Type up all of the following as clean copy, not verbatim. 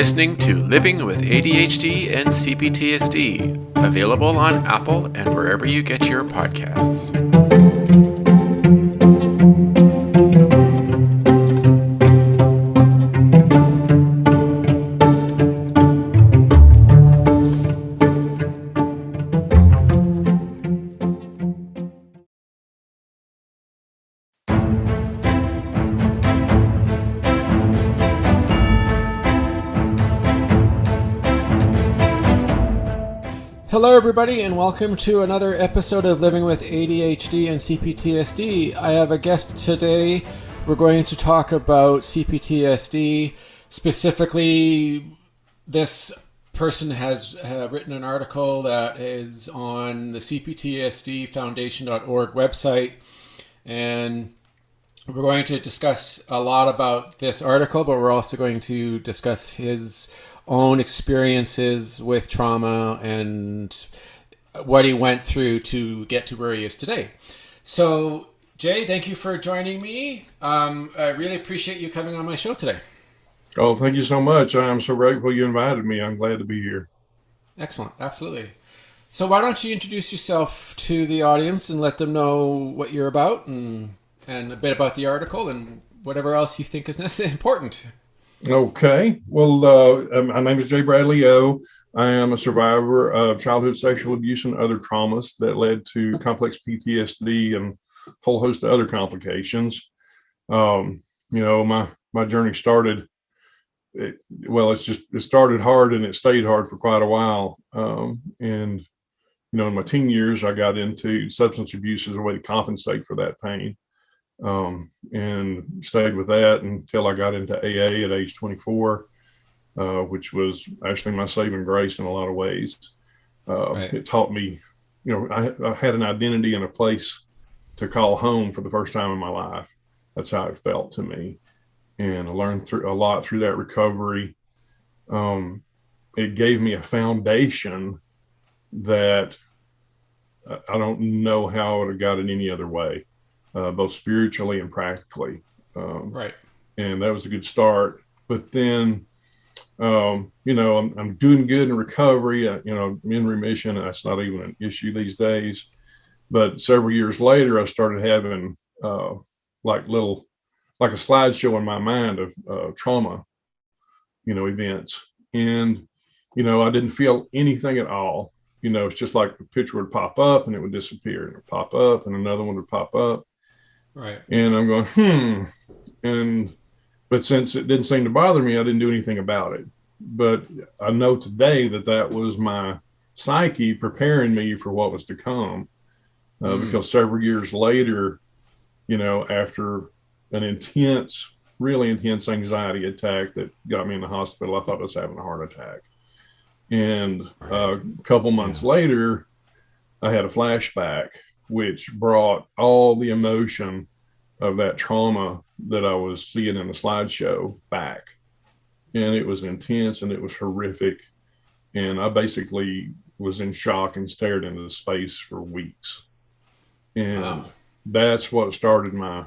listening to Living with ADHD and CPTSD, available on Apple and wherever you get your podcasts. Hello everybody and welcome to another episode of Living with ADHD and CPTSD. I have a guest today. We're going to talk about CPTSD. Specifically, this person has written an article that is on the cptsdfoundation.org website, and we're going to discuss a lot about this article, but we're also going to discuss his own experiences with trauma and what he went through to get to where he is today. So, Jay, thank you for joining me. I really appreciate you coming on my show today. Oh, thank you so much. I'm so grateful you invited me. I'm glad to be here. Excellent. Absolutely. So why don't you introduce yourself to the audience and let them know what you're about and a bit about the article and whatever else you think is important. Okay. Well, my name is Jay Bradley O. I am a survivor of childhood sexual abuse and other traumas that led to complex PTSD and a whole host of other complications. My journey started, it started hard and it stayed hard for quite a while. In my teen years, I got into substance abuse as a way to compensate for that pain. And stayed with that until I got into AA at age 24, which was actually my saving grace in a lot of ways. Right. It taught me, I had an identity and a place to call home for the first time in my life. That's how it felt to me. And I learned a lot through that recovery. It gave me a foundation that I don't know how I would have got it any other way. Both spiritually and practically. Right. And that was a good start. But then, I'm doing good in recovery. I'm in remission. That's not even an issue these days. But several years later, I started having like a slideshow in my mind of trauma, events. And, I didn't feel anything at all. It's just like the picture would pop up and it would disappear, and it would pop up and another one would pop up. Right. And I'm going, but since it didn't seem to bother me, I didn't do anything about it. But I know today that was my psyche preparing me for what was to come. Because several years later, after an really intense anxiety attack that got me in the hospital, I thought I was having a heart attack. And a couple months later, I had a flashback, which brought all the emotion of that trauma that I was seeing in the slideshow back. And it was intense and it was horrific. And I basically was in shock and stared into space for weeks. And that's what started my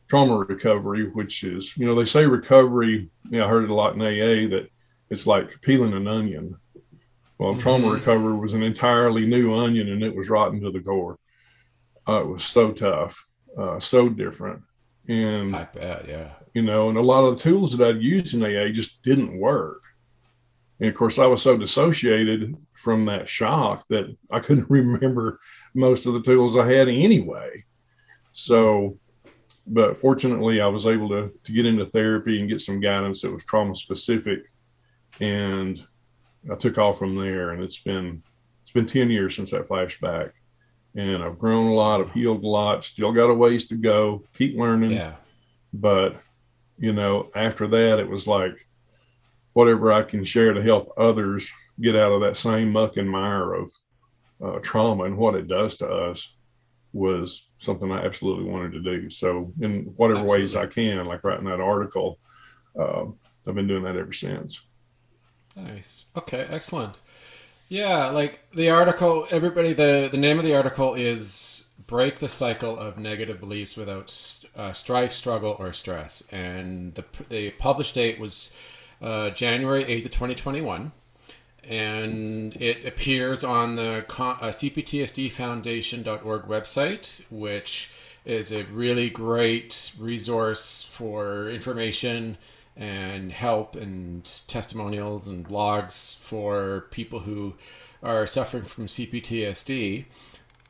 trauma recovery, which is, they say recovery, I heard it a lot in AA, that it's like peeling an onion. Well, trauma recovery was an entirely new onion and it was rotten to the core. It was so tough, so different. And I bet, yeah. and a lot of the tools that I'd used in AA just didn't work. And of course, I was so dissociated from that shock that I couldn't remember most of the tools I had anyway. So, but fortunately, I was able to get into therapy and get some guidance that was trauma specific. And I took off from there, and it's been 10 years since that flashback. And I've grown a lot, I've healed a lot, still got a ways to go, keep learning. Yeah. But, after that, it was like whatever I can share to help others get out of that same muck and mire of trauma and what it does to us was something I absolutely wanted to do. So in whatever ways I can, like writing that article, I've been doing that ever since. Nice. Okay, excellent. Yeah, like the article, everybody, the name of the article is Break the Cycle of Negative Beliefs Without Strife, Struggle, or Stress. And the published date was January 8th of 2021. And it appears on the CPTSDfoundation.org website, which is a really great resource for information and help and testimonials and blogs for people who are suffering from CPTSD.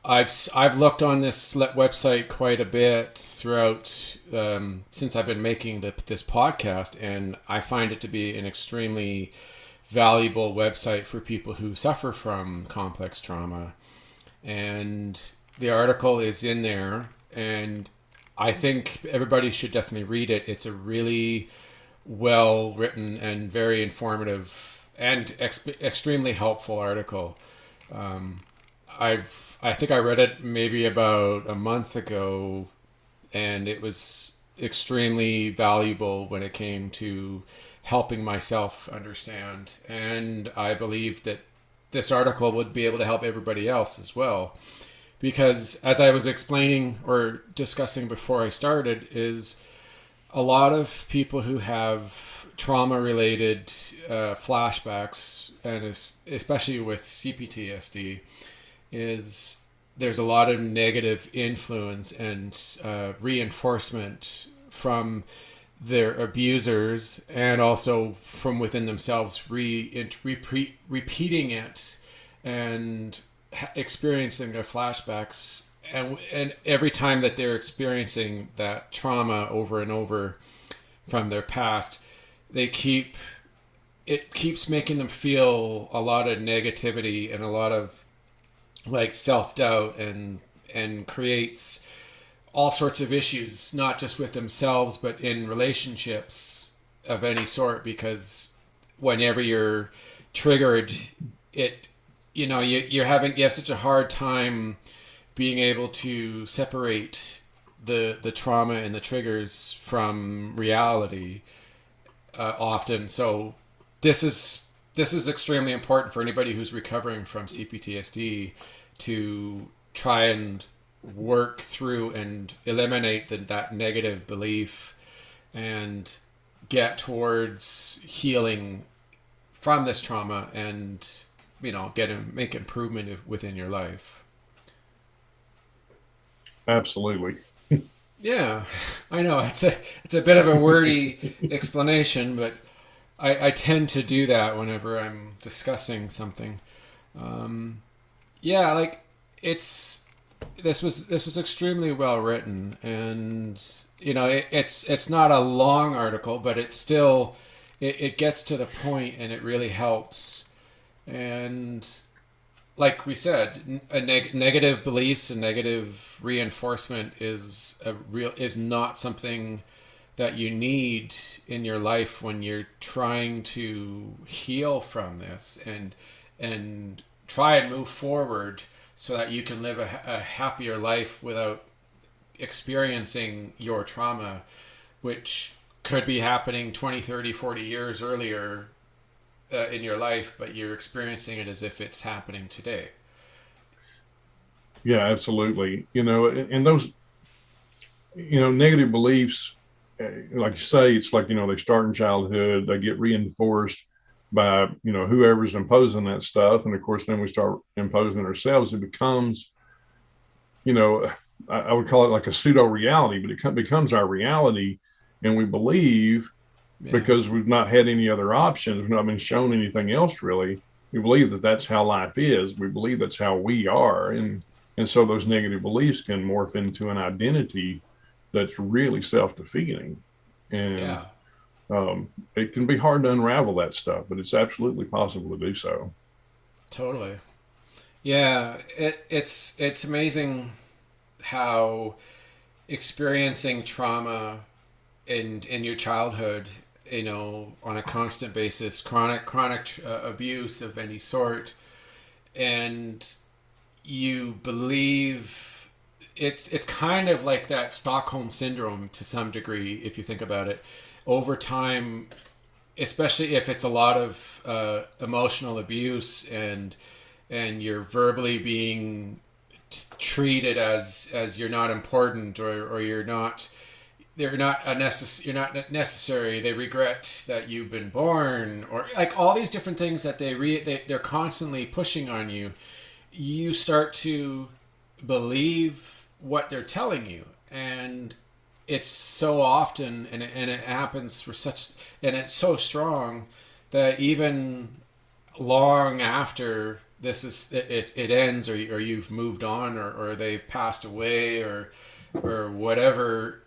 I've looked on this website quite a bit throughout since I've been making this podcast, and I find it to be an extremely valuable website for people who suffer from complex trauma. And the article is in there, and I think everybody should definitely read it. It's a really well written and very informative and extremely helpful article. I think I read it maybe about a month ago, and it was extremely valuable when it came to helping myself understand. And I believe that this article would be able to help everybody else as well. Because as I was explaining or discussing before I started, is a lot of people who have trauma-related flashbacks, and especially with CPTSD, is there's a lot of negative influence and reinforcement from their abusers, and also from within themselves, repeating it and experiencing their flashbacks. And every time that they're experiencing that trauma over and over from their past, it keeps making them feel a lot of negativity and a lot of like self-doubt, and creates all sorts of issues, not just with themselves, but in relationships of any sort. Because whenever you're triggered, you have such a hard time being able to separate the trauma and the triggers from reality often. So this is extremely important for anybody who's recovering from CPTSD to try and work through and eliminate that negative belief and get towards healing from this trauma, and make improvement within your life. Absolutely. Yeah, I know it's a bit of a wordy explanation, but I tend to do that whenever I'm discussing something. This was extremely well written, and it's not a long article, but it's still it gets to the point, and it really helps. And like we said, negative beliefs and negative reinforcement is not something that you need in your life when you're trying to heal from this and try and move forward so that you can live a happier life without experiencing your trauma, which could be happening 20, 30, 40 years earlier in your life, but you're experiencing it as if it's happening today. Yeah, absolutely. And those, negative beliefs, like you say, it's like, they start in childhood, they get reinforced by, whoever's imposing that stuff. And of course, then we start imposing it ourselves. It becomes, I would call it like a pseudo reality, but it becomes our reality. And we believe, because we've not had any other options, we've not been shown anything else really. We believe that that's how life is. We believe that's how we are. And so those negative beliefs can morph into an identity that's really self-defeating. And it can be hard to unravel that stuff, but it's absolutely possible to do so. Totally. Yeah, it's amazing how experiencing trauma in your childhood, on a constant basis, chronic abuse of any sort, and you believe it's kind of like that Stockholm syndrome to some degree, if you think about it. Over time, especially if it's a lot of emotional abuse, and you're verbally being treated as you're not important, or you're not, you're not necessary. They regret that you've been born, or like all these different things that they're constantly pushing on you. You start to believe what they're telling you, and it's so often, and it happens for such, and it's so strong that even long after it ends, or you've moved on, or they've passed away, or whatever,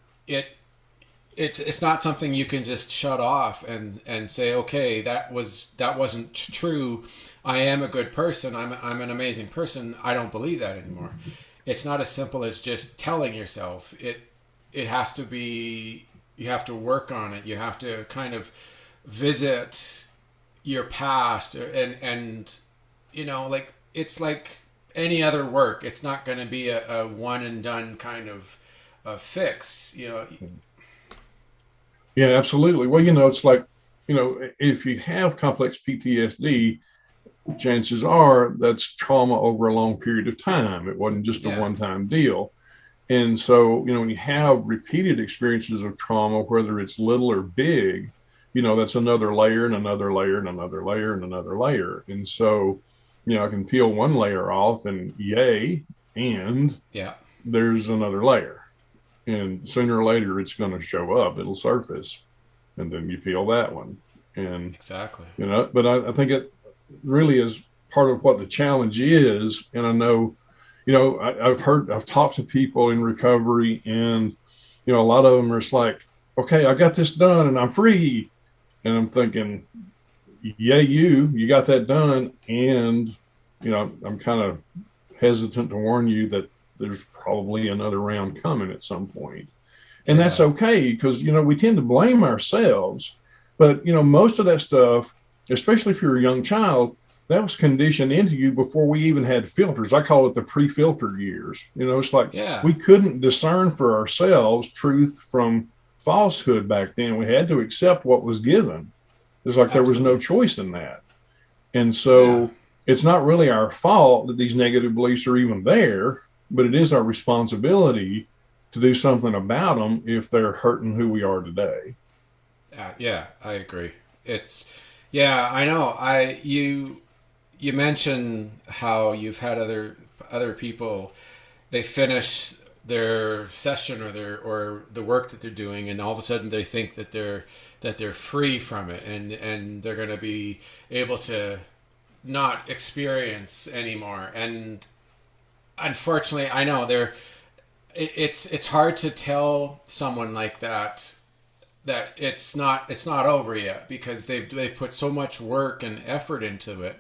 it's not something you can just shut off and say, okay, that wasn't true. I am a good person. I'm an amazing person. I don't believe that anymore. It's not as simple as just telling yourself. It has to be, you have to work on it. You have to kind of visit your past, and like, it's like any other work. It's not going to be a one and done kind of fix. Yeah, absolutely. Well, it's like, if you have complex PTSD, chances are that's trauma over a long period of time. It wasn't just a one-time deal. And so, when you have repeated experiences of trauma, whether it's little or big, that's another layer and another layer and another layer and another layer. And so, I can peel one layer off and and there's another layer. And sooner or later, it's going to show up. It'll surface, and then you peel that one. And exactly, but I think it really is part of what the challenge is. And I know, I've talked to people in recovery, and a lot of them are just like, okay, I got this done and I'm free. And I'm thinking, yeah, you got that done. And, I'm kind of hesitant to warn you that there's probably another round coming at some point. And that's okay, because, we tend to blame ourselves. But, most of that stuff, especially if you're a young child, that was conditioned into you before we even had filters. I call it the pre-filter years. It's like we couldn't discern for ourselves truth from falsehood back then. We had to accept what was given. It's like there was no choice in that. And so it's not really our fault that these negative beliefs are even there, but it is our responsibility to do something about them if they're hurting who we are today. Yeah, I agree. I know. You mentioned how you've had other people, they finish their session or the work that they're doing, and all of a sudden they think that they're free from it, and they're going to be able to not experience anymore. And unfortunately, I know it's hard to tell someone like that it's not over yet, because they've put so much work and effort into it,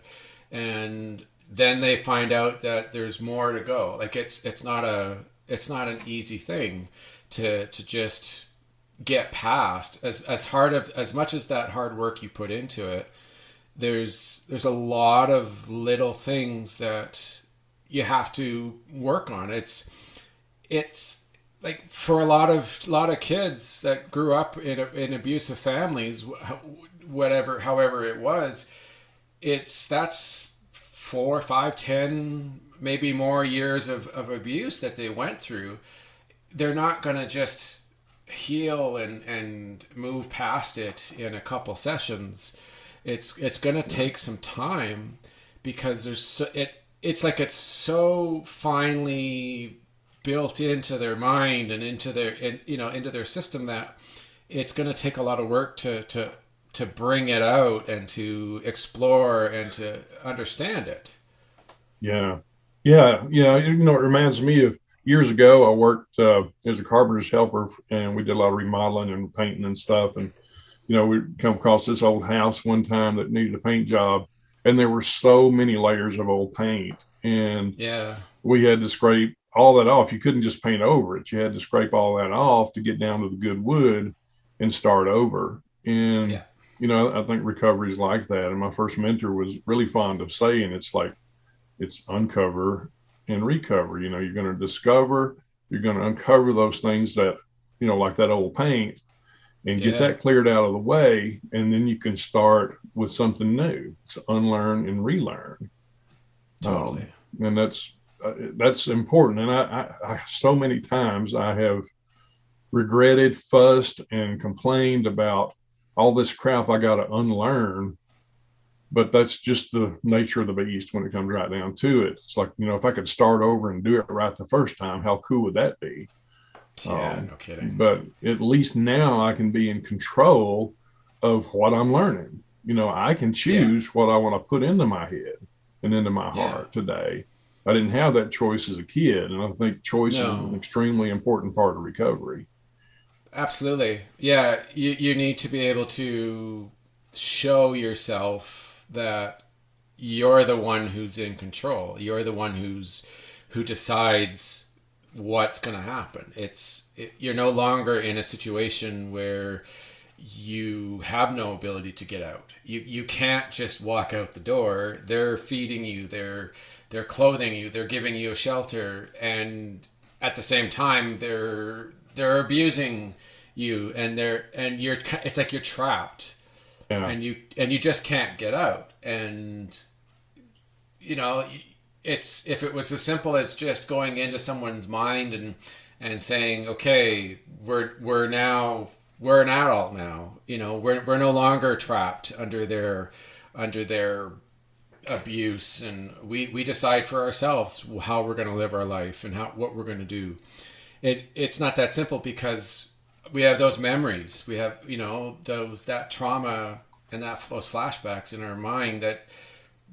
and then they find out that there's more to go. Like it's not an easy thing to just get past. As much as that hard work you put into it, there's a lot of little things that you have to work on. It's like, for a lot of kids that grew up in abusive families, however it was, that's 4, 5, 10, maybe more years of abuse that they went through. They're not going to just heal and move past it in a couple sessions. It's going to take some time, because it's like it's so finely built into their mind and into their system that it's going to take a lot of work to bring it out and to explore and to understand it. Yeah. It reminds me of years ago. I worked as a carpenter's helper, and we did a lot of remodeling and painting and stuff. And we come across this old house one time that needed a paint job, and there were so many layers of old paint, and we had to scrape all that off. You couldn't just paint over it. You had to scrape all that off to get down to the good wood and start over. And I think recovery is like that. And my first mentor was really fond of saying, it's uncover and recover. You're going to discover, you're going to uncover those things that, like that old paint, and get that cleared out of the way. And then you can start with something new. It's unlearn and relearn. Totally. And that's important. And I so many times I have regretted, fussed, and complained about all this crap I got to unlearn. But that's just the nature of the beast when it comes right down to it. It's like, if I could start over and do it right the first time, how cool would that be? Yeah, no kidding. But at least now I can be in control of what I'm learning. I can choose what I want to put into my head and into my heart today. I didn't have that choice as a kid. And I think choice is an extremely important part of recovery. Absolutely. Yeah. You need to be able to show yourself that you're the one who's in control. You're the one who decides what's going to happen. You're no longer in a situation where you have no ability to get out. You can't just walk out the door. They're feeding you, they're clothing you, they're giving you a shelter, and at the same time they're abusing you, and it's like you're trapped. Yeah. And you just can't get out. And if it was as simple as just going into someone's mind and saying, okay, we're an adult now, we're no longer trapped under their abuse, and we decide for ourselves how we're going to live our life and what we're going to do. It's not that simple, because we have those memories, we have that trauma and those flashbacks in our mind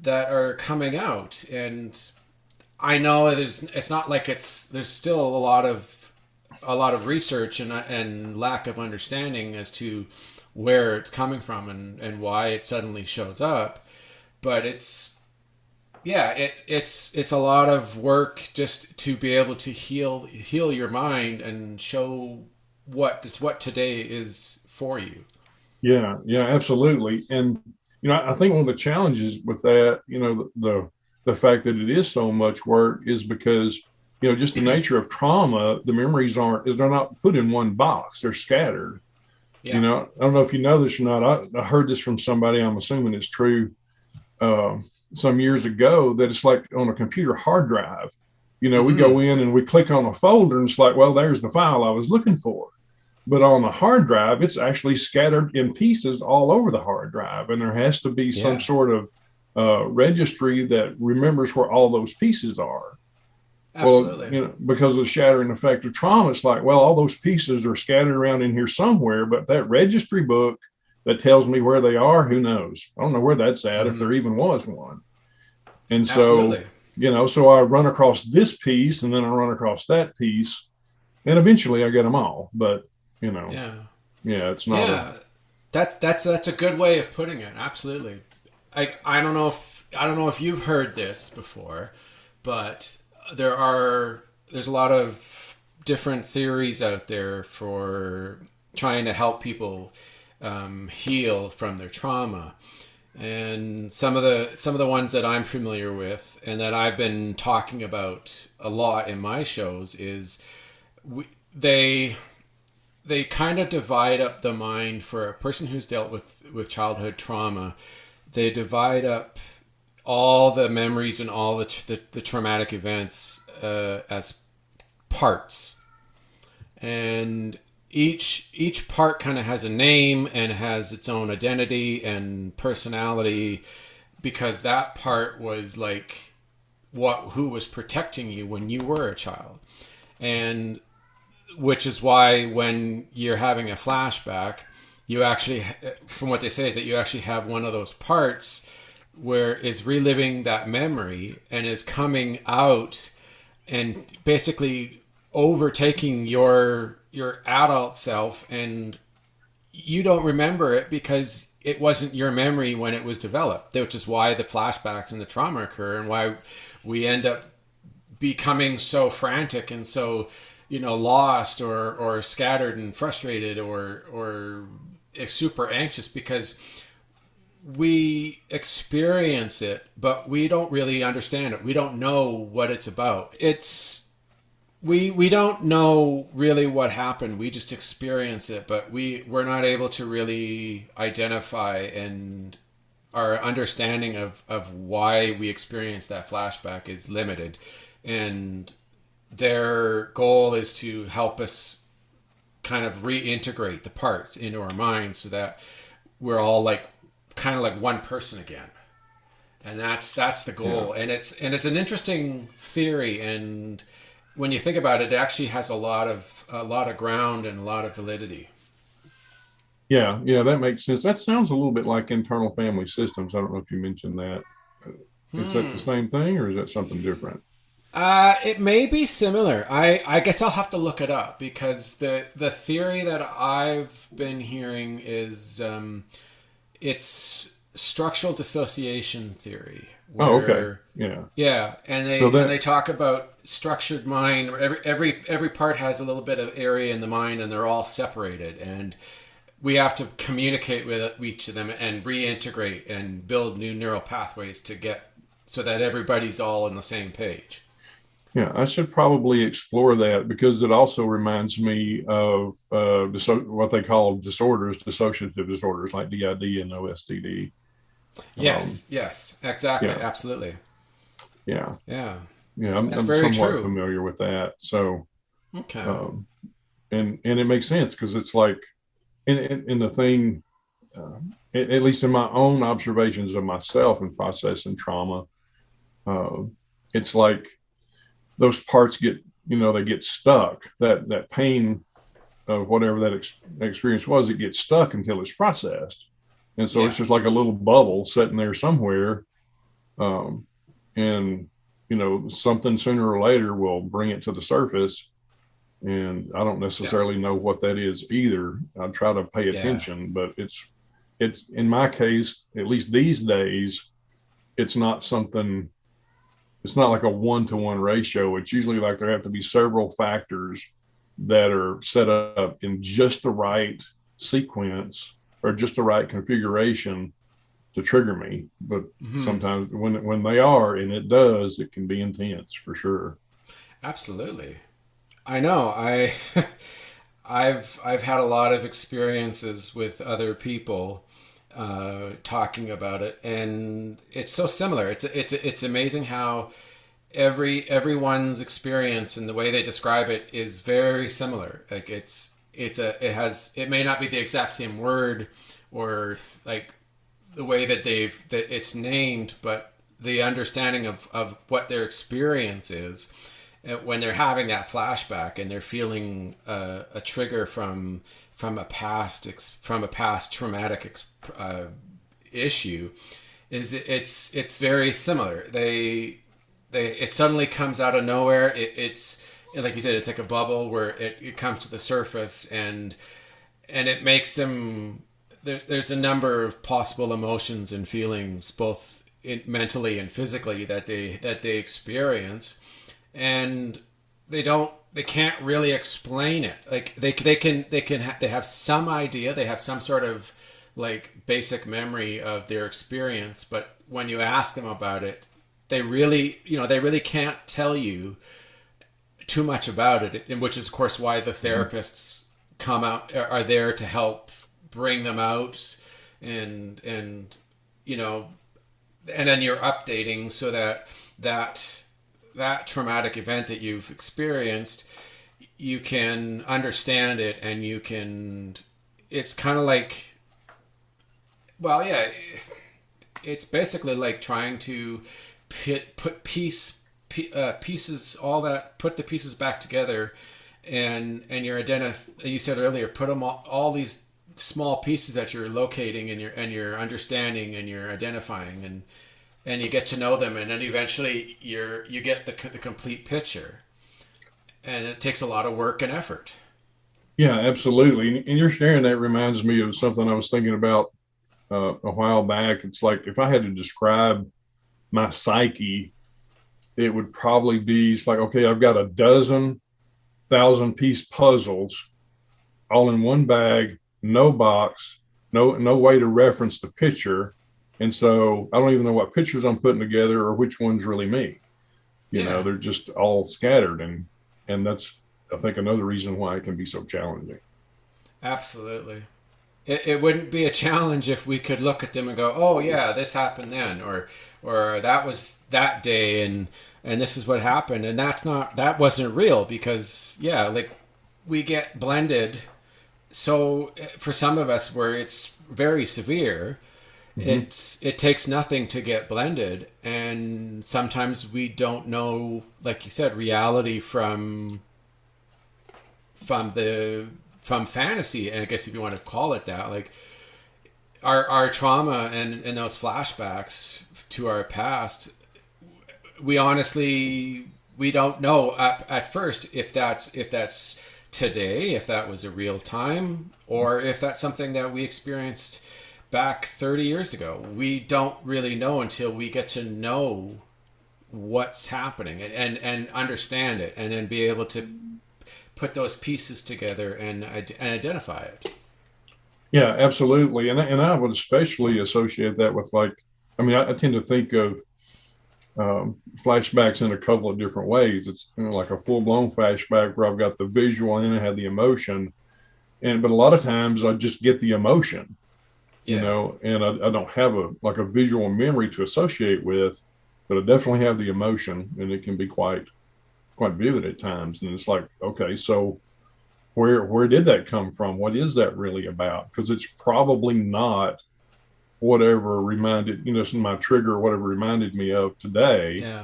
that are coming out. And I know it's not like there's still a lot of research and lack of understanding as to where it's coming from and why it suddenly shows up. But it's a lot of work just to be able to heal your mind and show what today is for you. Yeah, absolutely. And I think one of the challenges with that, the fact that it is so much work is because just the nature of trauma, the memories they're not put in one box, they're scattered. Yeah. I don't know if you know this or not. I heard this from somebody, I'm assuming it's true, some years ago, that it's like on a computer hard drive. We go in and we click on a folder and it's like, well, there's the file I was looking for. But on the hard drive, it's actually scattered in pieces all over the hard drive. And there has to be some sort of registry that remembers where all those pieces are. Absolutely. Well, because of the shattering effect of trauma, it's like, well, all those pieces are scattered around in here somewhere, but that registry book that tells me where they are, who knows? I don't know where that's at, if there even was one. And so, so I run across this piece and then I run across that piece, and eventually I get them all. But it's not. Yeah, that's a good way of putting it. Absolutely. I don't know if you've heard this before, but there's a lot of different theories out there for trying to help people heal from their trauma. And some of the ones that I'm familiar with and that I've been talking about a lot in my shows is they kind of divide up the mind for a person who's dealt with childhood trauma. They divide up all the memories and all the traumatic events as parts, and each part kind of has a name and has its own identity and personality, because that part was like who was protecting you when you were a child. And which is why when you're having a flashback, you actually, from what they say, is that you actually have one of those parts where is reliving that memory and is coming out and basically overtaking your adult self, and you don't remember it because it wasn't your memory when it was developed, which is why the flashbacks and the trauma occur, and why we end up becoming so frantic and so lost or scattered and frustrated or super anxious, because we experience it, but we don't really understand it. We don't know what it's about. We don't know really what happened. We just experience it, but we're not able to really identify, and our understanding of why we experience that flashback is limited. And their goal is to help us kind of reintegrate the parts into our minds so that we're all like kind of like one person again. And that's the goal. Yeah. And it's an interesting theory, and when you think about it, it actually has a lot of ground and a lot of validity. Yeah, yeah, that makes sense. That sounds a little bit like internal family systems. I don't know if you mentioned that. Is that the same thing, or is that something different? It may be similar. I guess I'll have to look it up, because the theory that I've been hearing is it's structural dissociation theory. Oh, okay. Yeah. Yeah, and they talk about structured mind. Where every part has a little bit of area in the mind, and they're all separated, and we have to communicate with each of them and reintegrate and build new neural pathways to get so that everybody's all on the same page. Yeah, I should probably explore that, because it also reminds me of what they call disorders, dissociative disorders like DID and OSDD. Yes, exactly, Yeah, absolutely. yeah, Yeah, yeah. that's I'm very somewhat true. familiar with that. So, Okay. And it makes sense, because it's like in the thing, at least in my own observations of myself and processing trauma, uh, it's like those parts get, they get stuck. That pain of whatever that experience was, it gets stuck until it's processed, and so Yeah. it's just like a little bubble sitting there somewhere, and something sooner or later will bring it to the surface, and I don't necessarily know what that is either. I try to pay Yeah. attention, but it's in my case, at least these days, it's not something. It's not like a 1-to-1 ratio. It's usually like there have to be several factors that are set up in just the right sequence or just the right configuration to trigger me. But sometimes when they are, and it does, it can be intense for sure. Absolutely. I know. I've had a lot of experiences with other people talking about it, and it's so similar. It's amazing how everyone's experience and the way they describe it is very similar. Like it may not be the exact same word or like the way that it's named, but the understanding of what their experience is when they're having that flashback and they're feeling a trigger from a past traumatic issue, is it's very similar. It suddenly comes out of nowhere. It's like you said, it's like a bubble where it comes to the surface, and it makes them. There's a number of possible emotions and feelings, both mentally and physically, that they experience, and they can't really explain it. Like they have some idea, they have some sort of like basic memory of their experience, but when you ask them about it, they really can't tell you too much about it, and which is of course why the therapists are there to help bring them out, and and then you're updating so that traumatic event that you've experienced, you can understand it, and it's kind of like, well, yeah, it's basically like trying to put pieces, put the pieces back together, and you said earlier, put them all these small pieces that you're locating and you're understanding and you're identifying, and you get to know them, and then eventually you get the complete picture, and it takes a lot of work and effort. Yeah, absolutely. And you're sharing that reminds me of something I was thinking about a while back. It's like, if I had to describe my psyche, it would probably be, it's like, okay, I've got a dozen 1,000-piece puzzles all in one bag, no box, no way to reference the picture. And so I don't even know what pictures I'm putting together or which one's really me. Yeah, They're just all scattered. And that's, I think, another reason why it can be so challenging. absolutely. It wouldn't be a challenge if we could look at them and go, oh yeah, this happened then, or that was that day, and this is what happened, and that wasn't real, because yeah, like we get blended. So for some of us where it's very severe, it takes nothing to get blended, and sometimes we don't know, like you said, reality from fantasy, and I guess if you want to call it that, like our trauma and those flashbacks to our past, we honestly, we don't know at first if that's today, if that was a real time, or if that's something that we experienced back 30 years ago. We don't really know until we get to know what's happening and understand it, and then be able to put those pieces together and identify it. Yeah, absolutely. And I would especially associate that with, like, I mean, I tend to think of flashbacks in a couple of different ways. It's, you know, like a full-blown flashback where I've got the visual and I have the emotion, but a lot of times I just get the emotion, you know, and I don't have a visual memory to associate with, but I definitely have the emotion, and it can be quite vivid at times. And it's like, okay, so where did that come from? What is that really about? Because it's probably not whatever reminded, you know, my trigger or whatever reminded me of today.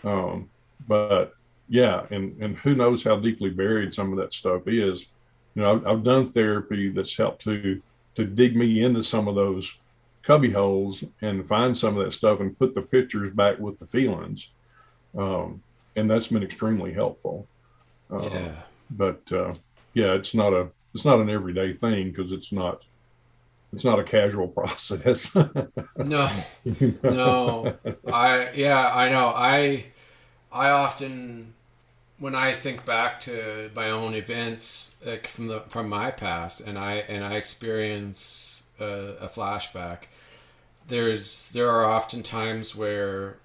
But yeah, and who knows how deeply buried some of that stuff is. You know, I've done therapy that's helped to dig me into some of those cubby holes and find some of that stuff and put the pictures back with the feelings. And that's been extremely helpful. But yeah, it's not an everyday thing, because it's not a casual process. No. I know. I often, when I think back to my own events, like from my past, and I experience a flashback, there are often times where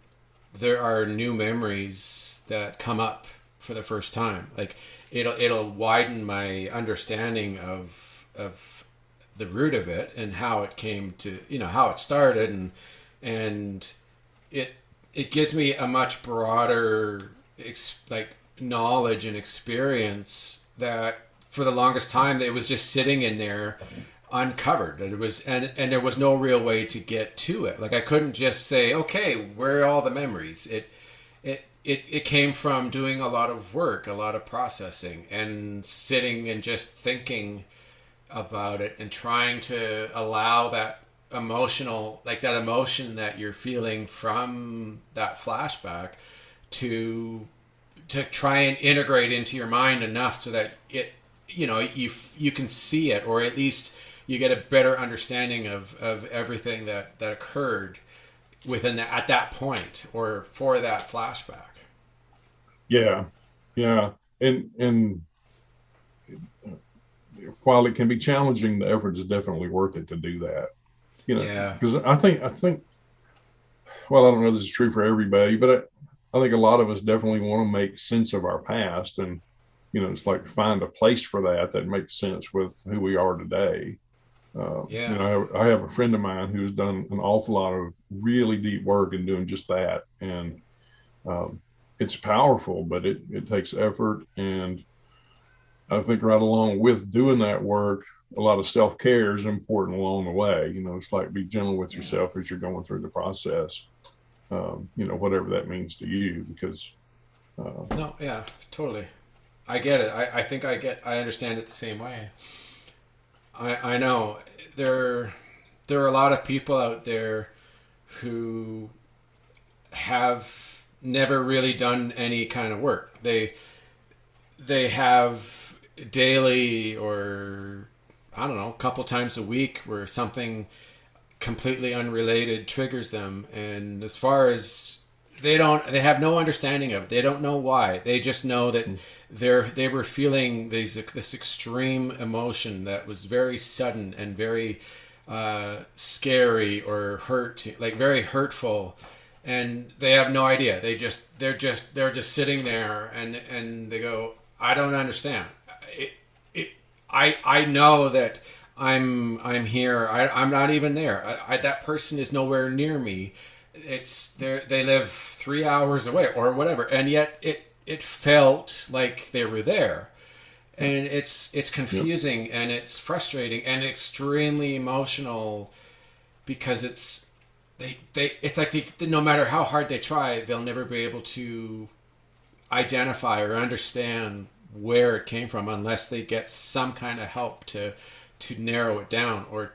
there are new memories that come up for the first time. Like it'll widen my understanding of the root of it and how it came to, you know, how it started, and it gives me a much broader knowledge and experience that for the longest time it was just sitting in there uncovered. It was, and there was no real way to get to it. Like I couldn't just say, okay, where are all the memories? It came from doing a lot of work, a lot of processing, and sitting and just thinking about it and trying to allow that emotion that you're feeling from that flashback to try and integrate into your mind enough so that it, you know, you can see it, or at least you get a better understanding of everything that occurred within at that point or for that flashback. Yeah. And while it can be challenging, the effort is definitely worth it to do that. You know, because I think, well, I don't know if this is true for everybody, but I think a lot of us definitely want to make sense of our past, and, you know, it's like find a place for that makes sense with who we are today. You know, I have a friend of mine who's done an awful lot of really deep work in doing just that. And it's powerful, but it takes effort. And I think right along with doing that work, a lot of self-care is important along the way. You know, it's like be gentle with yourself as you're going through the process, you know, whatever that means to you, because. No, yeah, totally. I get it. I think I understand it the same way. I know there are a lot of people out there who have never really done any kind of work. They have daily, or I don't know, a couple times a week where something completely unrelated triggers them, and as far as they have no understanding of it. They don't know why. They just know that they were feeling this extreme emotion that was very sudden and very scary or very hurtful, and they have no idea. They're just sitting there, and they go, I don't understand. I know that I'm here. I'm not even there. That person is nowhere near me. They live 3 hours away or whatever, and yet it felt like they were there. And it's confusing, and it's frustrating and extremely emotional, because it's like no matter how hard they try, they'll never be able to identify or understand where it came from unless they get some kind of help to narrow it down, or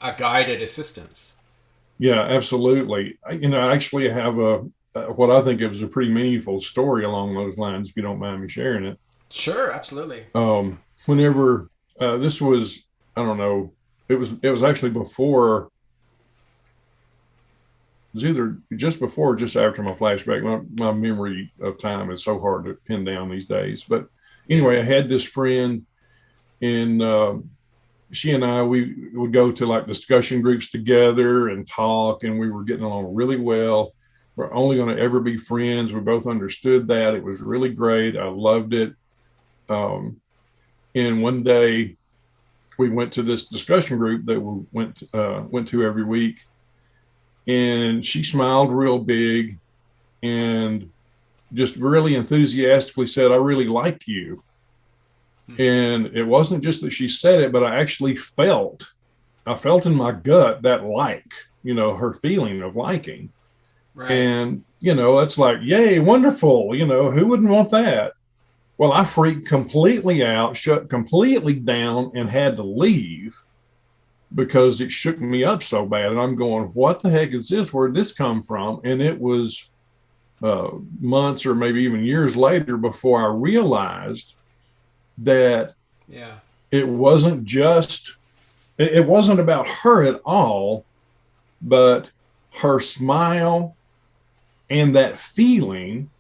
a guided assistance. Yeah, absolutely. I actually have what I think of as a pretty meaningful story along those lines, if you don't mind me sharing it. Sure, absolutely. Whenever this was, I don't know, it was actually before. It was either just before or just after my flashback. My memory of time is so hard to pin down these days. But anyway, I had this friend, and she and I, we would go to like discussion groups together and talk, and we were getting along really well. We're only going to ever be friends. We both understood that. It was really great. I loved it. And one day we went to this discussion group that we went to every week, and she smiled real big and just really enthusiastically said, "I really like you." And it wasn't just that she said it, but I felt in my gut that her feeling of liking. Right. And, it's like, yay, wonderful. Who wouldn't want that? Well, I freaked completely out, shut completely down, and had to leave because it shook me up so bad. And I'm going, what the heck is this? Where'd this come from? And it was months or maybe even years later before I realized that it wasn't about her at all, but her smile and that feeling.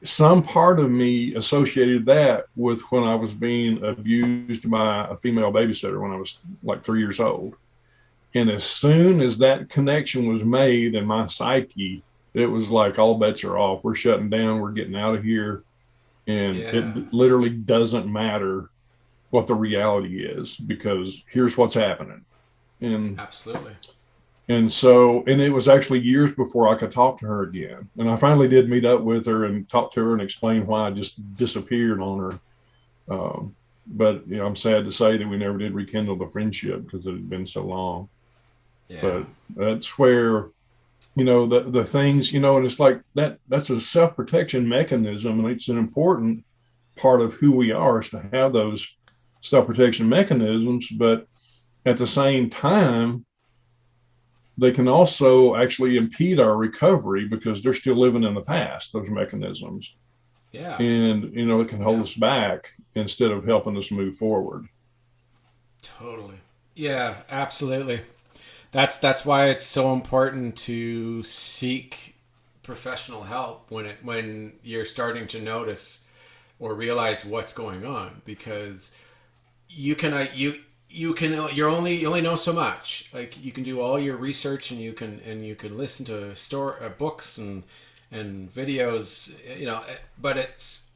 Some part of me associated that with when I was being abused by a female babysitter when I was like 3 years old. And as soon as that connection was made in my psyche, it was like all bets are off. We're shutting down. We're getting out of here. And it literally doesn't matter what the reality is, because here's what's happening. And absolutely. And it was actually years before I could talk to her again. And I finally did meet up with her and talk to her and explain why I just disappeared on her. But I'm sad to say that we never did rekindle the friendship because it had been so long. Yeah. But that's where, the things, and it's like that's a self-protection mechanism. And it's an important part of who we are, is to have those self-protection mechanisms. But at the same time, they can also actually impede our recovery because they're still living in the past, those mechanisms. Yeah. And, it can hold us back instead of helping us move forward. Totally. Yeah, absolutely. That's why it's so important to seek professional help when you're starting to notice or realize what's going on, because you only know so much. Like, you can do all your research, and you can listen to books and videos, but it's,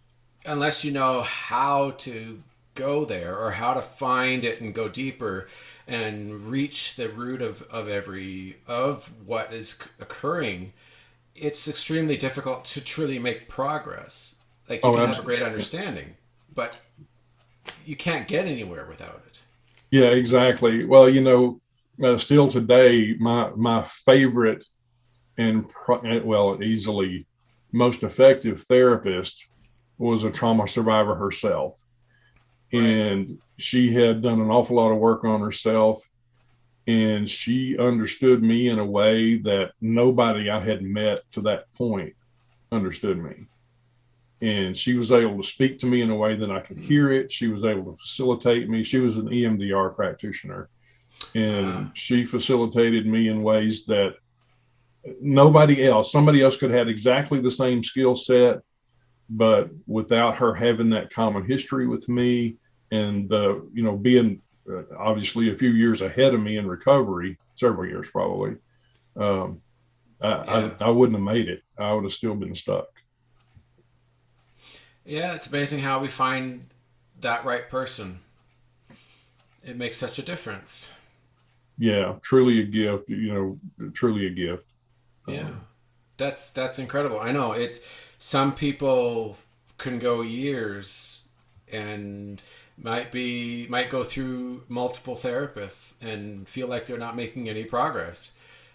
unless you know how to go there or how to find it and go deeper and reach the root of what is occurring, it's extremely difficult to truly make progress. Like, you can have a great understanding, but you can't get anywhere without it. Yeah, exactly. Well, still today, my favorite and easily most effective therapist was a trauma survivor herself. Right. And she had done an awful lot of work on herself, and she understood me in a way that nobody I had met to that point understood me. And she was able to speak to me in a way that I could hear it. She was able to facilitate me. She was an EMDR practitioner, and she facilitated me in ways that somebody else could have exactly the same skill set, but without her having that common history with me and being obviously a few years ahead of me in recovery, several years probably, I wouldn't have made it. I would have still been stuck. Yeah, it's amazing how we find that right person. It makes such a difference. Yeah, truly a gift, truly a gift. Yeah. That's incredible. I know, it's, some people can go years and might go through multiple therapists and feel like they're not making any progress.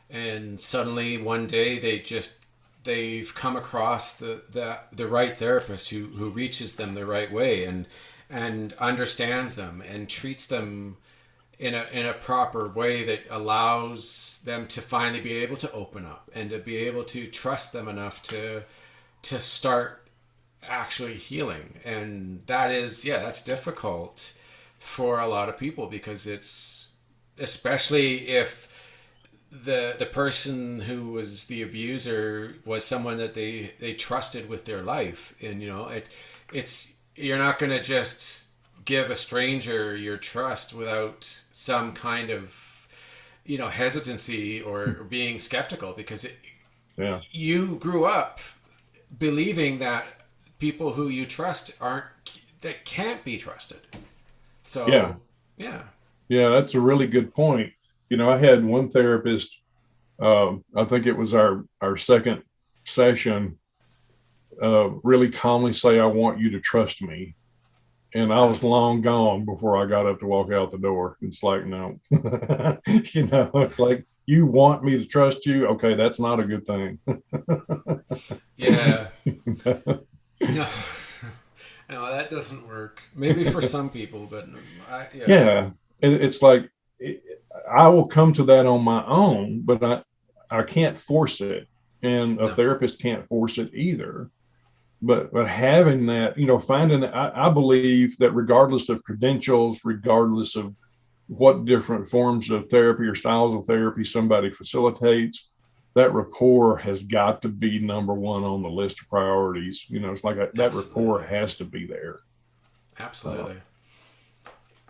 And suddenly one day they've come across the right therapist who reaches them the right way and understands them and treats them in a proper way that allows them to finally be able to open up and to be able to trust them enough to start actually healing. And that's difficult for a lot of people, because it's, especially if the person who was the abuser was someone that they trusted with their life. And it's you're not going to just give a stranger your trust without some kind of hesitancy or being skeptical, because you grew up believing that people who you trust that can't be trusted. So yeah, that's a really good point. I had one therapist, I think it was our second session, really calmly say, "I want you to trust me." And I was long gone before I got up to walk out the door. It's like, no, it's like, you want me to trust you? Okay, that's not a good thing. Yeah. No. No, that doesn't work. Maybe for some people, but it's like, I will come to that on my own, but I can't force it, and a therapist can't force it either. But having that, finding that, I believe that regardless of credentials, regardless of what different forms of therapy or styles of therapy somebody facilitates, that rapport has got to be number one on the list of priorities. It's like that rapport has to be there. Absolutely.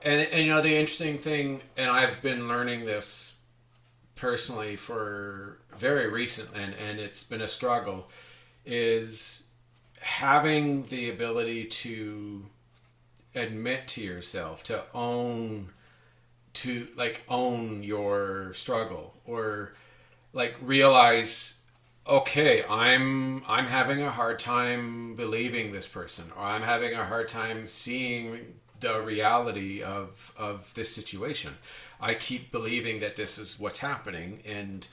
And the interesting thing, and I've been learning this personally for very recent, and it's been a struggle, is having the ability to admit to yourself, to own your struggle, or realize, okay, I'm having a hard time believing this person, or I'm having a hard time seeing the reality of this situation. I keep believing that this is what's happening, and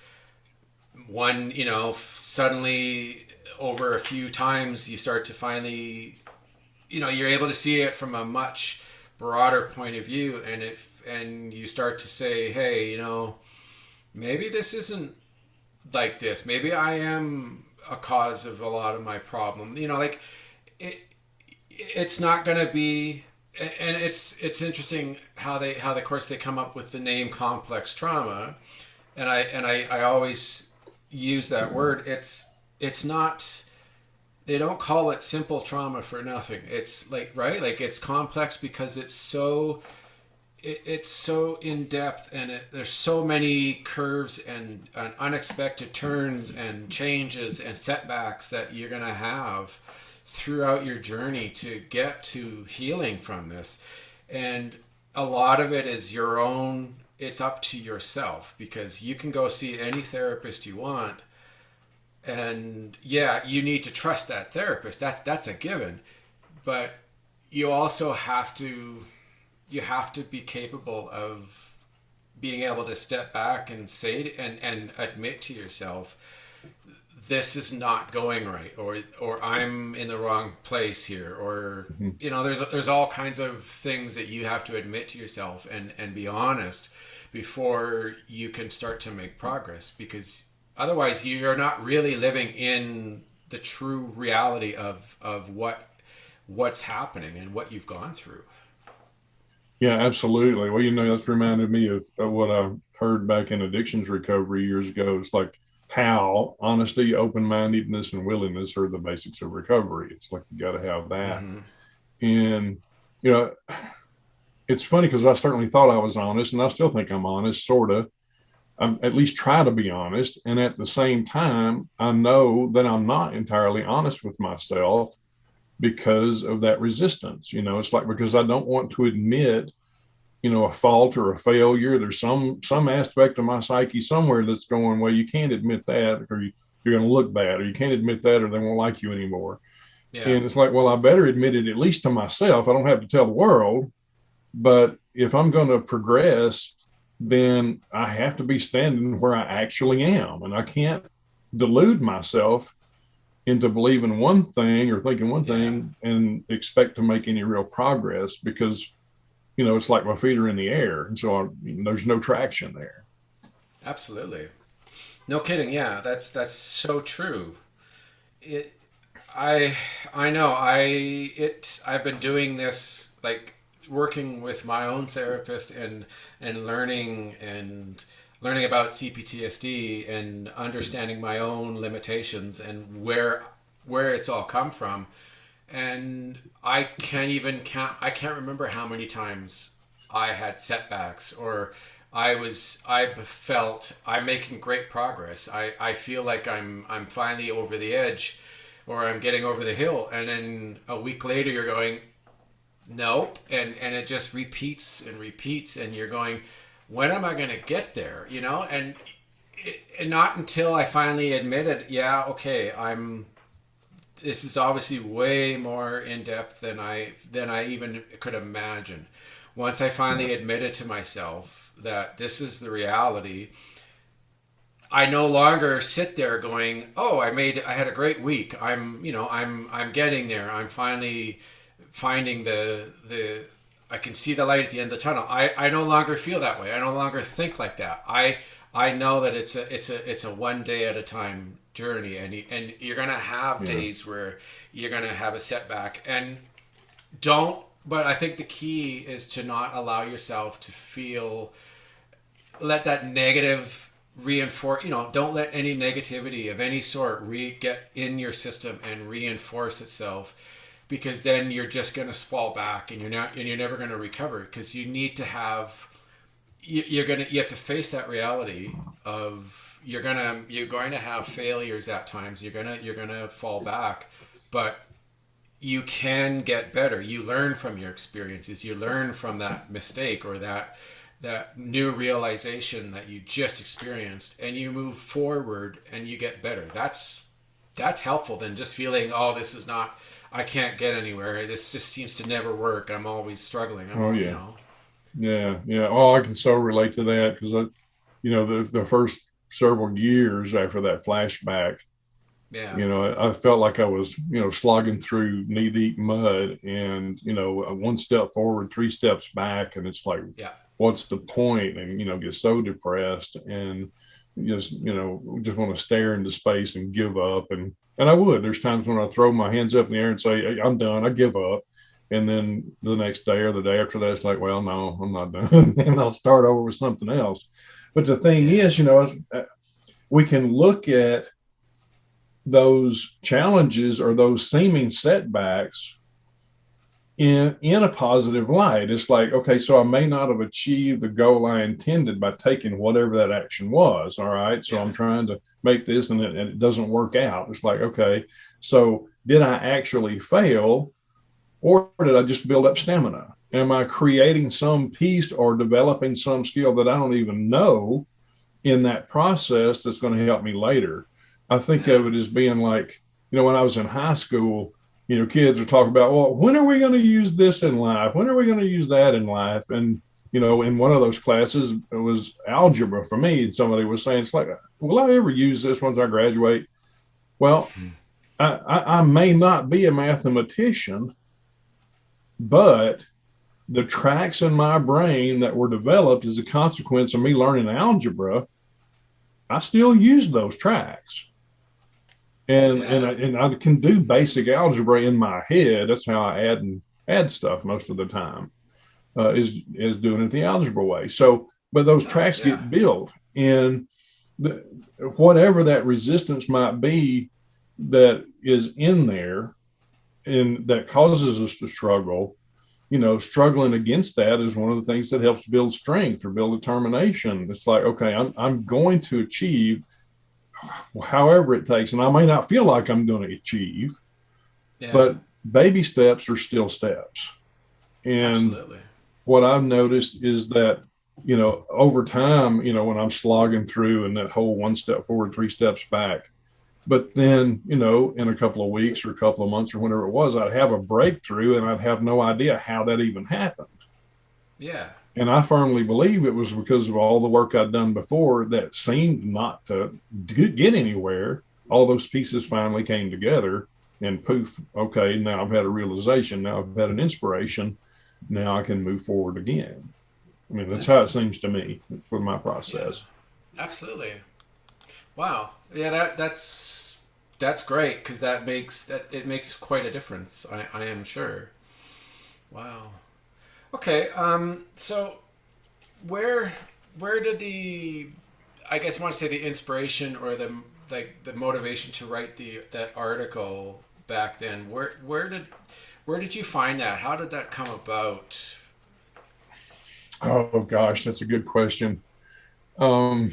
suddenly over a few times you start to finally, you're able to see it from a much broader point of view, and you start to say, hey, maybe this isn't like this. Maybe I am a cause of a lot of my problem. It's not going to be, and it's interesting how they come up with the name complex trauma, and I always use that word. It's not, they don't call it simple trauma for nothing. It's it's complex because it's so in depth, and there's so many curves and unexpected turns and changes and setbacks that you're going to have throughout your journey to get to healing from this. And a lot of it is your own, it's up to yourself, because you can go see any therapist you want, and you need to trust that therapist. That's a given. But you also have to be capable of being able to step back and say and admit to yourself, this is not going right, or I'm in the wrong place here, or there's all kinds of things that you have to admit to yourself and be honest before you can start to make progress, because otherwise you're not really living in the true reality of what's happening and what you've gone through. Yeah, absolutely. Well, that's reminded me of what I heard back in addictions recovery years ago. It's like how honesty, open-mindedness, and willingness are the basics of recovery. It's like you got to have that. Mm-hmm. And, it's funny because I certainly thought I was honest, and I still think I'm honest, sort of. I'm at least try to be honest. And at the same time, I know that I'm not entirely honest with myself because of that resistance. It's like, because I don't want to admit, a fault or a failure. There's some aspect of my psyche somewhere that's going, well, you can't admit that, or you're going to look bad, or you can't admit that, or they won't like you anymore. Yeah. And it's like, well, I better admit it at least to myself. I don't have to tell the world. But if I'm going to progress, then I have to be standing where I actually am. And I can't delude myself into believing one thing or thinking one Yeah. thing and expect to make any real progress, because, it's like my feet are in the air. And so there's no traction there. Absolutely. No kidding. Yeah, that's so true. It I I know. I've been doing this, like working with my own therapist and learning about CPTSD and understanding my own limitations and where it's all come from. And I can't remember how many times I had setbacks, or I felt I'm making great progress. I feel like I'm finally over the edge, or I'm getting over the hill, and then a week later you're going, nope, and it just repeats and repeats, and you're going, when am I going to get there? And not until I finally admitted, yeah, okay, this is obviously way more in depth than I even could imagine. Once I finally admitted to myself that this is the reality, I no longer sit there going, "Oh, I had a great week. I'm getting there. I'm finally finding I can see the light at the end of the tunnel." I no longer feel that way. I no longer think like that. I know that it's a one day at a time journey, and you're gonna have days where you're gonna have a setback, and don't. But I think the key is to not allow yourself to let that negative reinforce. Don't let any negativity of any sort get in your system and reinforce itself, because then you're just gonna fall back, and you're never gonna recover, because you need to have. You have to face that reality of you're going to have failures at times. You're going to fall back, but you can get better. You learn from your experiences. You learn from that mistake, or that new realization that you just experienced, and you move forward and you get better. That's helpful than just feeling, oh, this is not, I can't get anywhere. This just seems to never work. I'm always struggling. Yeah. Oh, I can so relate to that, because the first several years after that flashback, I felt like I was, slogging through knee deep mud, and, one step forward, three steps back. And it's like, what's the point? And, get so depressed, and just want to stare into space and give up. And I would. There's times when I throw my hands up in the air and say, hey, I'm done. I give up. And then the next day or the day after that, it's like, well, no, I'm not done. And I'll start over with something else. But the thing is, we can look at those challenges or those seeming setbacks in a positive light. It's like, okay, so I may not have achieved the goal I intended by taking whatever that action was. All right. So I'm trying to make this, and it doesn't work out. It's like, okay, so did I actually fail? Or did I just build up stamina? Am I creating some piece or developing some skill that I don't even know in that process that's going to help me later? I think of it as being like, when I was in high school, kids are talking about, well, when are we going to use this in life? When are we going to use that in life? And, in one of those classes, it was algebra for me. And somebody was saying, it's like, will I ever use this once I graduate? Well, I may not be a mathematician, but the tracks in my brain that were developed as a consequence of me learning algebra, I still use those tracks. And I can do basic algebra in my head. That's how I add stuff most of the time, is doing it the algebra way. So, but those tracks get built, and whatever that resistance might be that is in there and that causes us to struggle, struggling against that is one of the things that helps build strength or build determination. It's like, okay, I'm going to achieve however it takes. And I may not feel like I'm going to achieve, but baby steps are still steps. And absolutely. What I've noticed is that, over time, when I'm slogging through and that whole one step forward, three steps back, But then, in a couple of weeks or a couple of months or whenever it was, I'd have a breakthrough and I'd have no idea how that even happened. Yeah. And I firmly believe it was because of all the work I'd done before that seemed not to get anywhere. All those pieces finally came together and poof, okay, now I've had a realization. Now I've had an inspiration. Now I can move forward again. I mean, that's how it seems to me with my process. Yeah, absolutely. Wow. Yeah, that's great, because it makes quite a difference. I am sure. Wow. Okay. So where did I guess I want to say the inspiration or the motivation to write that article back then? Where did you find that? How did that come about? Oh gosh, that's a good question. I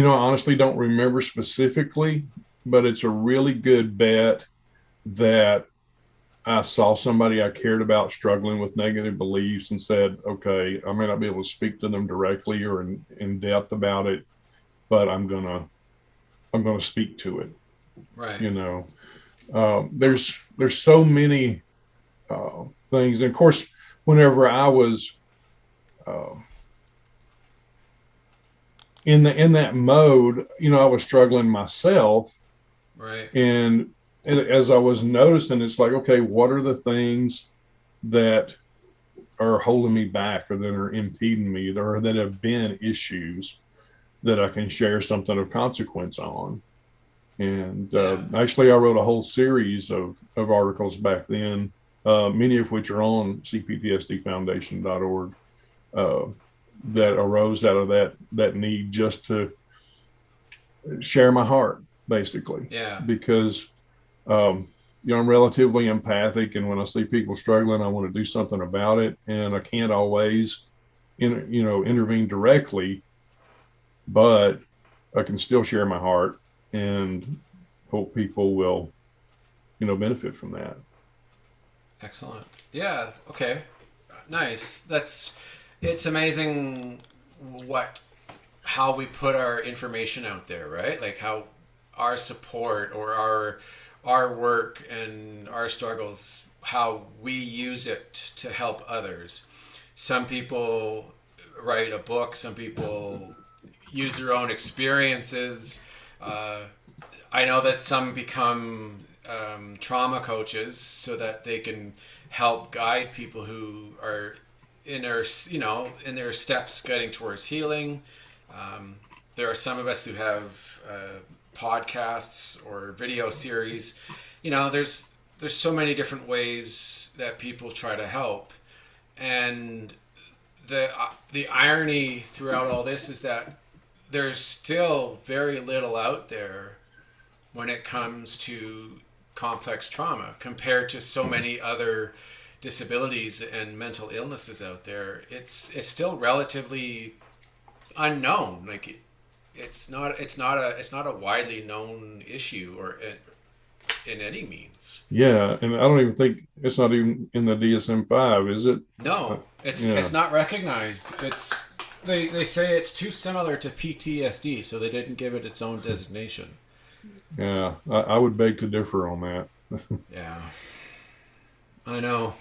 honestly don't remember specifically, but it's a really good bet that I saw somebody I cared about struggling with negative beliefs and said, okay, I may not be able to speak to them directly or in depth about it, but I'm gonna speak to it. Right. There's so many things, and of course, whenever I was in that mode, I was struggling myself, Right. and as I was noticing, it's like, okay, what are the things that are holding me back or that are impeding me or that have been issues that I can share something of consequence on? And actually, I wrote a whole series of articles back then, many of which are on cptsdfoundation.org, that arose out of that need just to share my heart, basically. Yeah. Because I'm relatively empathic, and when I see people struggling, I want to do something about it, and I can't always intervene directly, but I can still share my heart and hope people will benefit from that. Excellent. Yeah. Okay. Nice. It's amazing how we put our information out there, right? Like how our support or our work and our struggles, how we use it to help others. Some people write a book, some people use their own experiences. I know that some become trauma coaches so that they can help guide people who are in their steps getting towards healing. There are some of us who have podcasts or video series. There's so many different ways that people try to help, and the irony throughout all this is that there's still very little out there when it comes to complex trauma compared to so many other disabilities and mental illnesses out there. It's still relatively unknown. Like it's not a widely known issue or in any means. Yeah, and I don't even think it's not even in the DSM-5, is it? No, it's not recognized. They say it's too similar to PTSD, so they didn't give it its own designation. Yeah, I would beg to differ on that. Yeah, I know.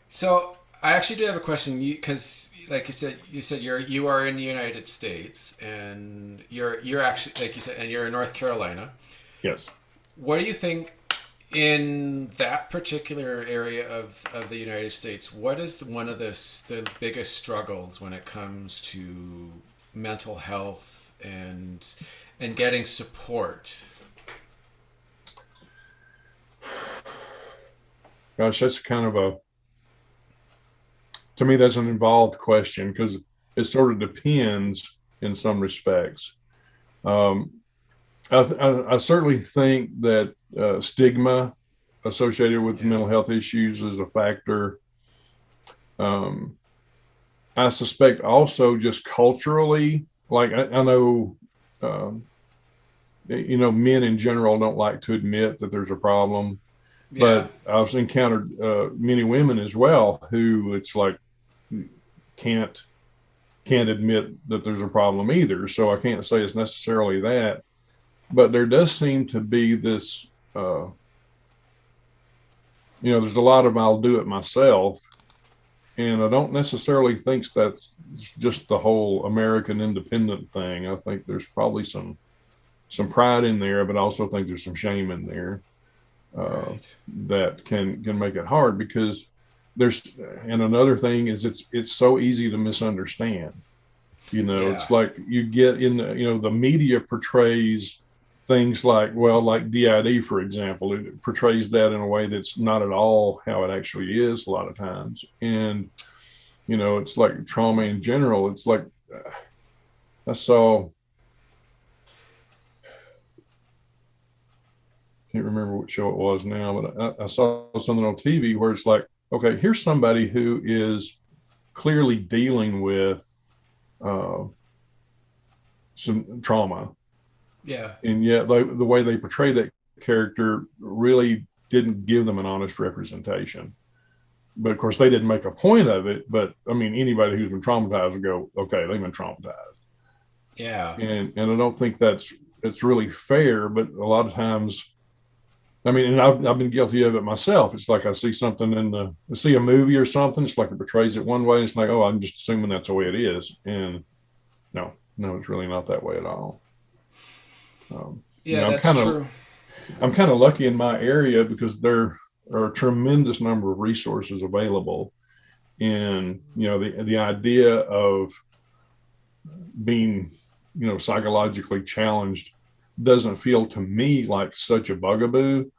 So I actually do have a question, because like you said you are in the United States, and you're actually, like you said, and you're in North Carolina. Yes. What do you think in that particular area of the United States? What is one of the biggest struggles when it comes to mental health and getting support? Gosh, that's kind of to me, that's an involved question because it sort of depends in some respects. I certainly think that stigma associated with mental health issues is a factor. I suspect also just culturally, like I know, men in general don't like to admit that there's a problem. Yeah. But I've encountered many women as well who it's like can't can't admit that there's a problem either. So I can't say it's necessarily that, but there does seem to be this, there's a lot of I'll do it myself. And I don't necessarily think that's just the whole American independent thing. I think there's probably some pride in there, but I also think there's some shame in there Right. that can make it hard, because and another thing is it's so easy to misunderstand. Yeah. It's like you get in the media portrays things like DID, for example. It portrays that in a way that's not at all how it actually is a lot of times. And, it's like trauma in general. It's like, I saw, can't remember what show it was now, but I saw something on TV where it's like, okay, here's somebody who is clearly dealing with some trauma. Yeah. And yet the way they portray that character really didn't give them an honest representation. But of course, they didn't make a point of it. But I mean, anybody who's been traumatized would go, okay, they've been traumatized. Yeah. And I don't think it's really fair. But a lot of times, I mean, and I've been guilty of it myself. It's like I see something I see a movie or something. It's like it portrays it one way. And it's like, oh, I'm just assuming that's the way it is. And no, it's really not that way at all. Yeah, that's true. I'm kind of lucky in my area because there are a tremendous number of resources available. And, the idea of being, psychologically challenged doesn't feel to me like such a bugaboo.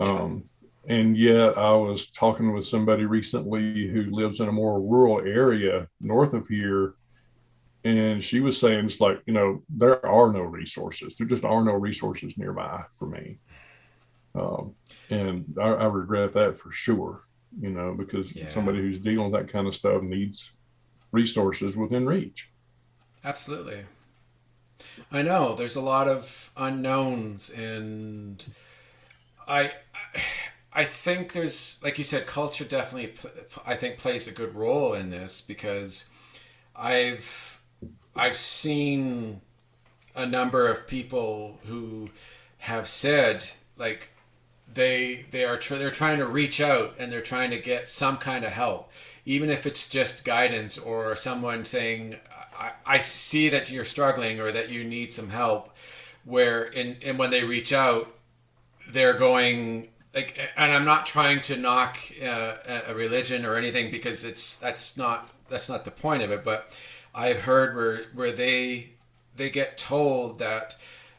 And yet I was talking with somebody recently who lives in a more rural area north of here. And she was saying, it's like, there are no resources. There just are no resources nearby for me. And I regret that for sure, because somebody who's dealing with that kind of stuff needs resources within reach. Absolutely. I know there's a lot of unknowns, and I think there's, like you said, culture definitely, I think, plays a good role in this, because I've seen a number of people who have said, like, they're trying to reach out and they're trying to get some kind of help, even if it's just guidance or someone saying, I see that you're struggling or that you need some help. And when they reach out, they're going like, and I'm not trying to knock a religion or anything, because that's not the point of it, but I've heard where they get told that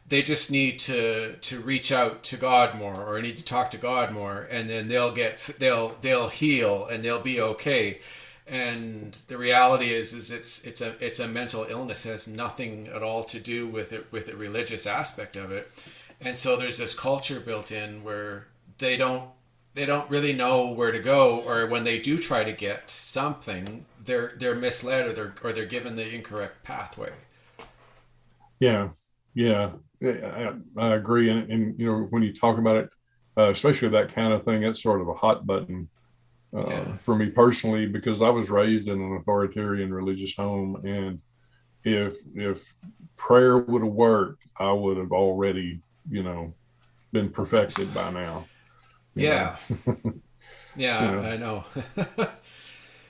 they just need to reach out to God more, or need to talk to God more, and then they'll heal and they'll be okay. And the reality is it's a mental illness. It has nothing at all to do with the religious aspect of it. And so there's this culture built in where they don't really know where to go, or when they do try to get something, they're misled, or they're given the incorrect pathway. Yeah, I agree. And when you talk about it, especially that kind of thing, it's sort of a hot button for me personally, because I was raised in an authoritarian religious home, and if prayer would have worked, I would have already been perfected by now. Yeah. Yeah, I know.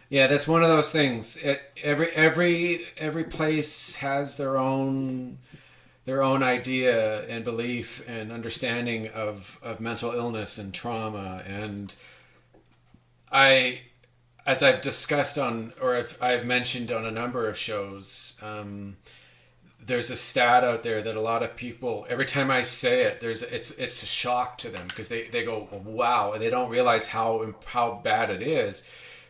Yeah, that's one of those things. Every place has their own idea and belief and understanding of mental illness and trauma. And as I've discussed I've mentioned on a number of shows, there's a stat out there that a lot of people, every time I say it, it's a shock to them, because they go, wow, and they don't realize how bad it is.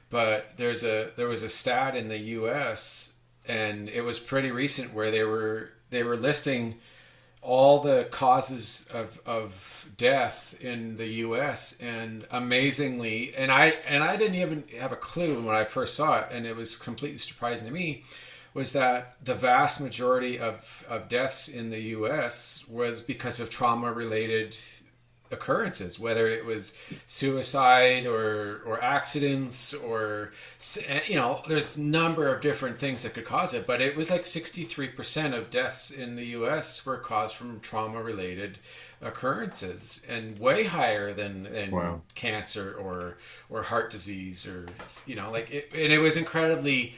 But there was a stat in the U.S., and it was pretty recent, where they were listing all the causes of death in the U.S. And amazingly, and I didn't even have a clue when I first saw it, and it was completely surprising to me, was that the vast majority of deaths in the U.S. was because of trauma-related occurrences, whether it was suicide or accidents or, there's a number of different things that could cause it, but it was like 63% of deaths in the US were caused from trauma related occurrences, and way higher than Wow. cancer or heart disease, or and it was incredibly,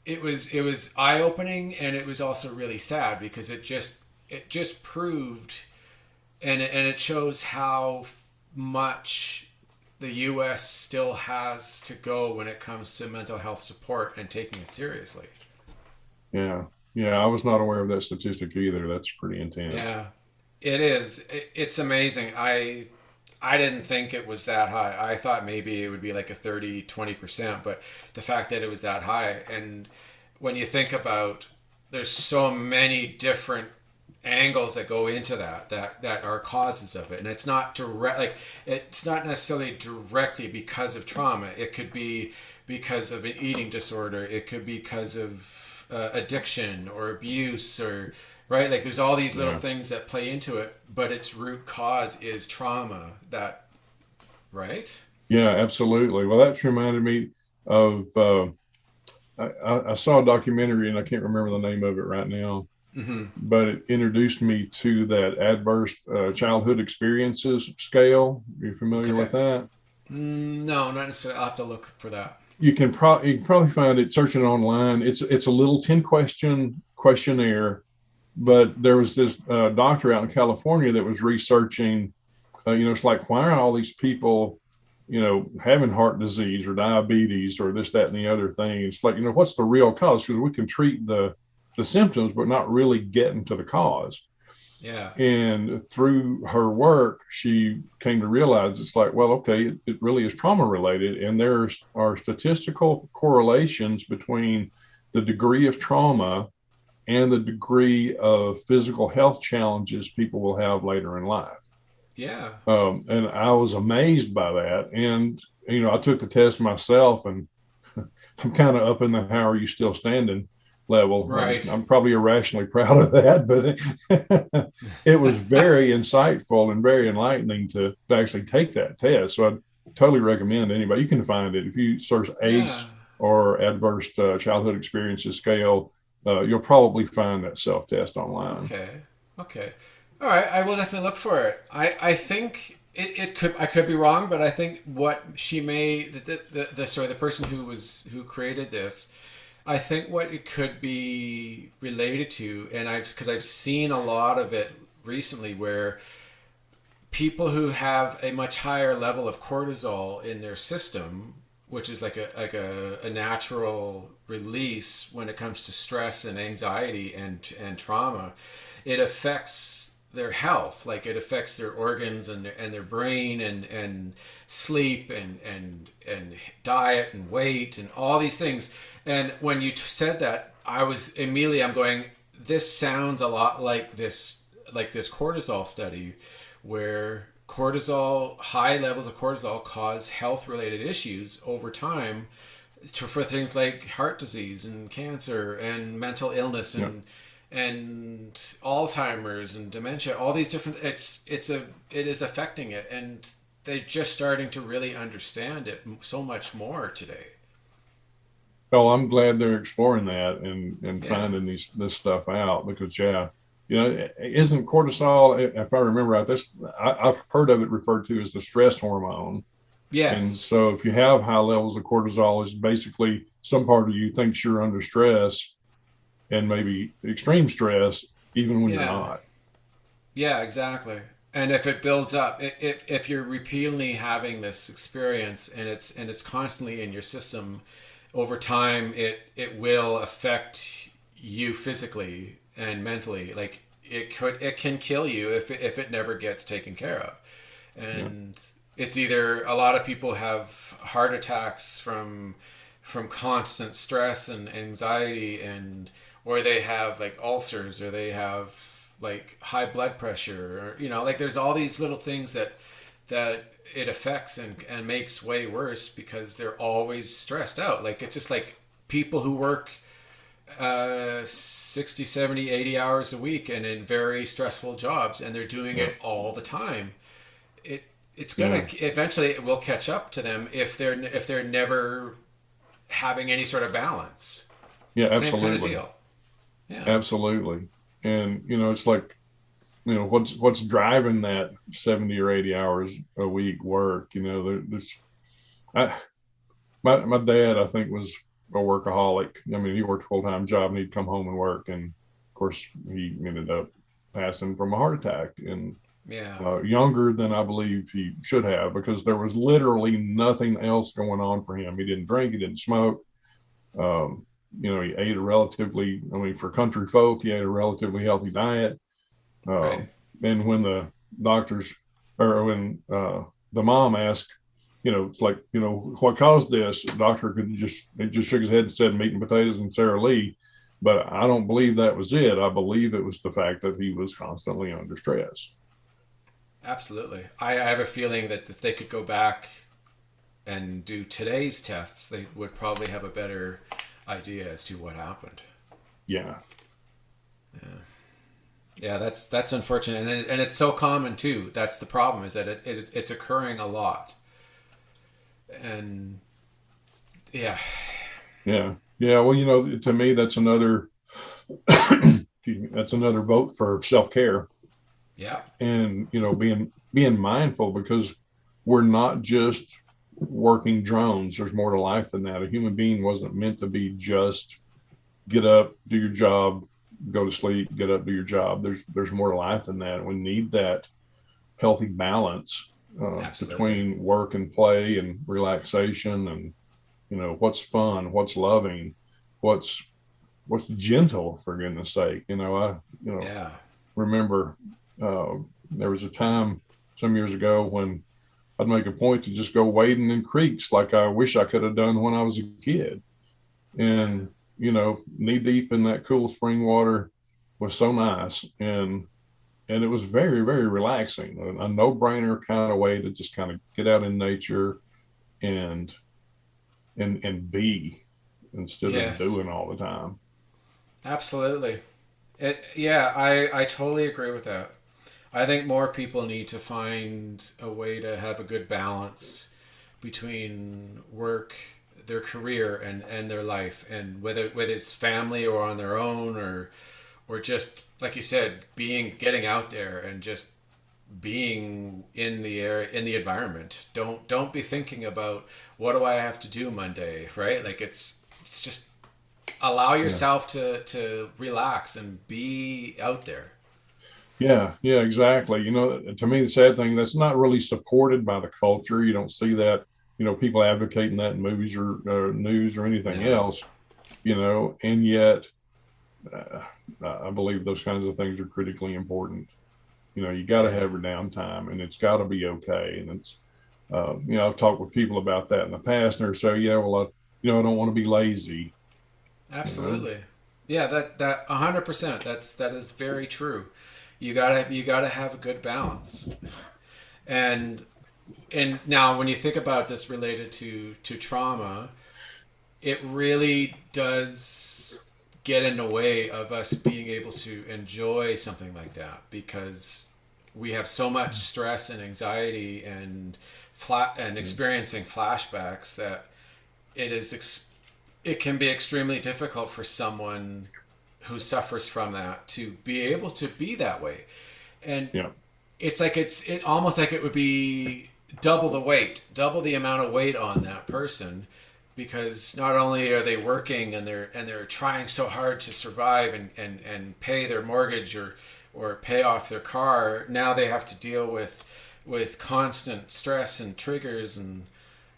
it was eye opening, and it was also really sad because it just proved, and it shows how much the U.S. still has to go when it comes to mental health support and taking it seriously. Yeah. Yeah. I was not aware of that statistic either. That's pretty intense. Yeah, it is. It's amazing. I didn't think it was that high. I thought maybe it would be like a 30-20%, but the fact that it was that high, and when you think about, there's so many different angles that go into that are causes of it, and it's not direct, like it's not necessarily directly because of trauma. It could be because of an eating disorder. It could be because of addiction or abuse, or right, like there's all these little Yeah. things that play into it, but its root cause is trauma. That right? Yeah, absolutely. Well, that's reminded me of, I saw a documentary and I can't remember the name of it right now, Mm-hmm. but it introduced me to that adverse childhood experiences scale. Are you familiar Okay. with that? No, not necessarily. I'll have to look for that. You can probably find it searching online. It's a little 10 question questionnaire, but there was this doctor out in California that was researching. It's like, why are all these people, having heart disease or diabetes or this, that, and the other thing? It's like, what's the real cause? Because we can treat the symptoms, but not really getting to the cause. Yeah. And through her work, she came to realize it's like, well, okay, it really is trauma related. And there are statistical correlations between the degree of trauma and the degree of physical health challenges people will have later in life. Yeah. And I was amazed by that. And, I took the test myself, and I'm kind of up in the how are you still standing level. Right. I'm probably irrationally proud of that, but it was very insightful and very enlightening to actually take that test. So I totally recommend anybody. You can find it if you search Yeah. ACE or Adverse Childhood Experiences Scale. You'll probably find that self test online. Okay. Okay. All right. I will definitely look for it. I think it could, I could be wrong, but I think what she may, the person who created this, I think what it could be related to, and because I've seen a lot of it recently, where people who have a much higher level of cortisol in their system, which is like a natural release when it comes to stress and anxiety and trauma, it affects their health. Like it affects their organs and their brain and sleep and diet and weight and all these things. And when you said that, I'm going, this sounds a lot like this cortisol study, where high levels of cortisol cause health related issues over time, for things like heart disease and cancer and mental illness Yeah. and Alzheimer's and dementia. All these different, it is affecting it, and they're just starting to really understand it so much more today. Well, I'm glad they're exploring that and Yeah. finding this stuff out, because yeah, isn't cortisol, if I remember right, I've heard of it referred to as the stress hormone. And Yes. so if you have high levels of cortisol, it's basically some part of you thinks you're under stress, and maybe extreme stress, even when you're Yeah. not. Yeah, exactly. And if it builds up, if you're repeatedly having this experience, and it's constantly in your system, over time it will affect you physically and mentally. Like it can kill you if it never gets taken care of. Yeah. And it's either, a lot of people have heart attacks from constant stress and anxiety, and or they have like ulcers, or they have like high blood pressure, or like there's all these little things that it affects and makes way worse because they're always stressed out. Like it's just like people who work 60, 70, 80 hours a week and in very stressful jobs, and they're doing Yeah. it all the time. it it's gonna eventually it will catch up to them if they're never having any sort of balance. Yeah, Same kind of absolutely. deal. Yeah. Absolutely. And, it's like, what's driving that 70 or 80 hours a week work, there's, I, my dad, I think, was a workaholic. I mean, he worked a full-time job and he'd come home and work. And of course he ended up passing from a heart attack, and Yeah. younger than I believe he should have, because there was literally nothing else going on for him. He didn't drink, he didn't smoke. He ate a relatively, I mean, for country folk, he ate a relatively healthy diet. Right. And when the doctors, or when the mom asked, it's like, what caused this? The doctor just shook his head and said meat and potatoes and Sara Lee. But I don't believe that was it. I believe it was the fact that he was constantly under stress. Absolutely. I have a feeling that if they could go back and do today's tests, they would probably have a better idea as to what happened. Yeah. Yeah. Yeah, that's unfortunate, and it's so common too. That's the problem, is that it's occurring a lot, and yeah, Yeah. Yeah. Well, to me, that's another, that's another vote for self-care. yeah, And, being mindful, because we're not just working drones. There's more to life than that. A human being wasn't meant to be just get up, do your job, go to sleep, get up, do your job. There's more to life than that. We need that healthy balance between work and play and relaxation, and what's fun, what's loving, what's gentle, for goodness sake. yeah, Remember there was a time some years ago when I'd make a point to just go wading in creeks like I wish I could have done when I was a kid. And, knee deep in that cool spring water was so nice. And it was very, very relaxing, a no-brainer kind of way to just kind of get out in nature and be, instead of yes, doing all the time. absolutely. Yeah, I totally agree with that. I think more people need to find a way to have a good balance between work, their career, and their life, and whether it's family or on their own, or just like you said, getting out there and just being in the air, in the environment. Don't be thinking about what do I have to do Monday, right? Like it's just allow Yeah. yourself to relax and be out there. Yeah, yeah, exactly. To me, the sad thing, that's not really supported by the culture. You don't see that, people advocating that in movies or news or anything No. else, and yet uh, I believe those kinds of things are critically important. You got to Yeah. have your downtime, and it's got to be okay. And it's, I've talked with people about that in the past, and they're saying, yeah, well, I don't want to be lazy, you know? Absolutely. Yeah, that 100%. That is very true. You gotta have a good balance. And now when you think about this related to trauma, it really does get in the way of us being able to enjoy something like that, because we have so much stress and anxiety and experiencing flashbacks that it can be extremely difficult for someone who suffers from that to be able to be that way. And Yeah, it almost like it would be double the weight, double the amount of weight on that person, because not only are they working and they're trying so hard to survive and pay their mortgage or pay off their car, now they have to deal with constant stress and triggers and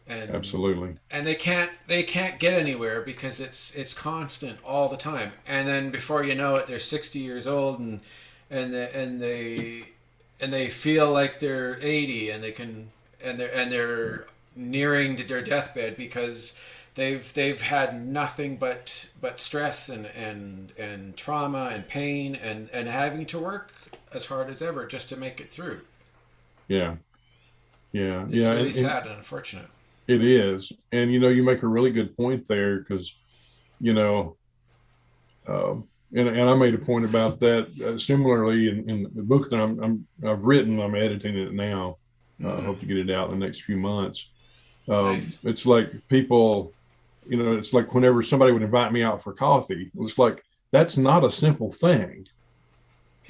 absolutely. and they can't get anywhere because it's constant all the time. And then before you know it, they're 60 years old, and they feel like they're 80, and they're nearing their deathbed because they've had nothing but stress and trauma and pain and having to work as hard as ever just to make it through. Yeah, yeah, It's yeah. really And sad and unfortunate. it is. And, you make a really good point there, because, you know, and I made a point about that similarly in the book that I've written. I'm editing it now. Hope to get it out in the next few months. Nice. It's like people, it's like whenever somebody would invite me out for coffee, it's like, that's not a simple thing.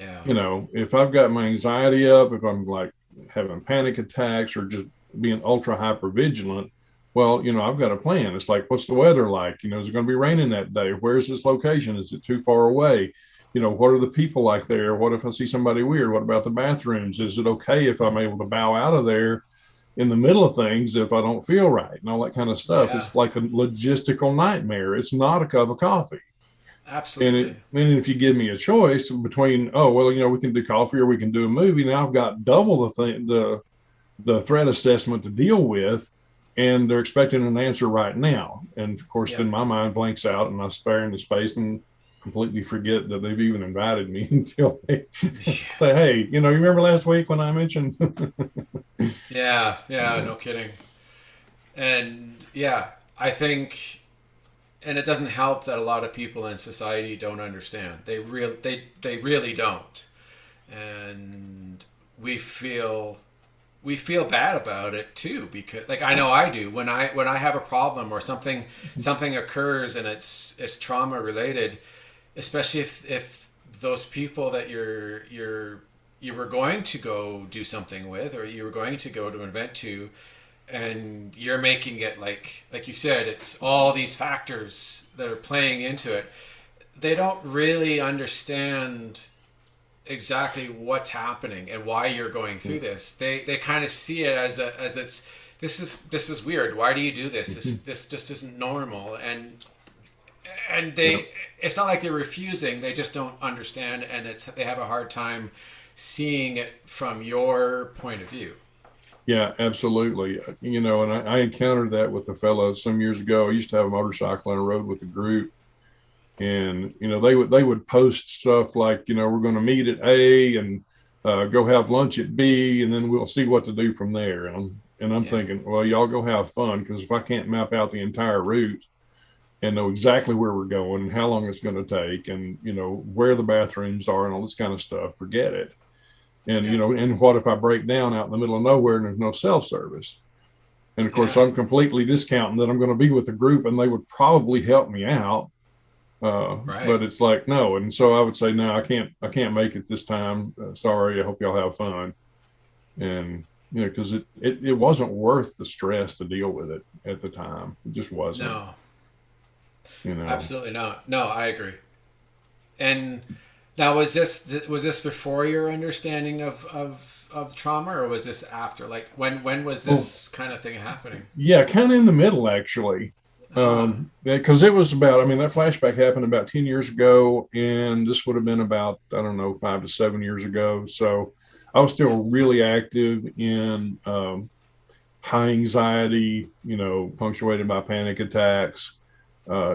Yeah. If I've got my anxiety up, if I'm like having panic attacks or just being ultra hyper vigilant, well, I've got a plan. It's like, what's the weather like? Is it going to be raining that day? Where's this location? Is it too far away? What are the people like there? What if I see somebody weird? What about the bathrooms? Is it okay if I'm able to bow out of there in the middle of things if I don't feel right and all that kind of stuff? Yeah. It's like a logistical nightmare. It's not a cup of coffee. Absolutely. And if you give me a choice between, oh, well, we can do coffee or we can do a movie. Now I've got double the threat assessment to deal with, and they're expecting an answer right now. And of course, then my mind blanks out and I stare into space and completely forget that they've even invited me until they say, hey, you remember last week when I mentioned? Yeah. No kidding. And yeah, I think, and it doesn't help that a lot of people in society don't understand. They really don't, and we feel bad about it too, because like I know I do when I have a problem or something occurs and it's trauma related, especially if those people that you were going to go do something with, or you were going to go to an event to, and you're making it like you said, it's all these factors that are playing into it. They don't really understand exactly what's happening and why you're going through this. They kind of see it as it's this is weird. Why do you do this? This just isn't normal. And they it's not like they're refusing. They just don't understand, and they have a hard time seeing it from your point of view. Yeah, absolutely. And I encountered that with a fellow some years ago. I used to have a motorcycle and I rode with a group, and they would post stuff like, we're going to meet at A and go have lunch at B, and then we'll see what to do from there. And I'm thinking, well, y'all go have fun, because if I can't map out the entire route and know exactly where we're going and how long it's going to take, and where the bathrooms are and all this kind of stuff, forget it. And and what if I break down out in the middle of nowhere and there's no self-service? And of course, I'm completely discounting that I'm going to be with a group and they would probably help me out. But it's like, no. And so I would say, no, I can't make it this time. Sorry. I hope y'all have fun. And because it wasn't worth the stress to deal with it at the time. It just wasn't. No, absolutely not. No, I agree. And now, was this before your understanding of trauma, or was this after? Like when was this kind of thing happening? Yeah, kind of in the middle, actually. Because it was about, that flashback happened about 10 years ago, and this would have been about, I don't know, 5 to 7 years ago. So I was still really active in high anxiety, punctuated by panic attacks,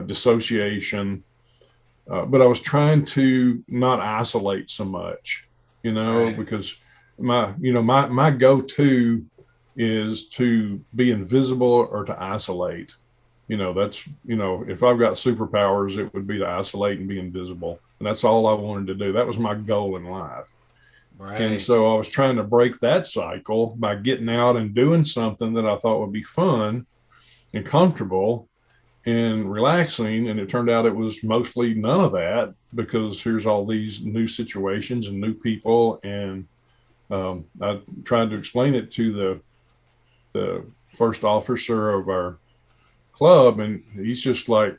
dissociation. But I was trying to not isolate so much, because my go-to is to be invisible or to isolate. That's, if I've got superpowers, it would be to isolate and be invisible. And that's all I wanted to do. That was my goal in life. Right. And so I was trying to break that cycle by getting out and doing something that I thought would be fun and comfortable and relaxing. And it turned out it was mostly none of that, because here's all these new situations and new people. And I tried to explain it to the first officer of our club, and he's just like,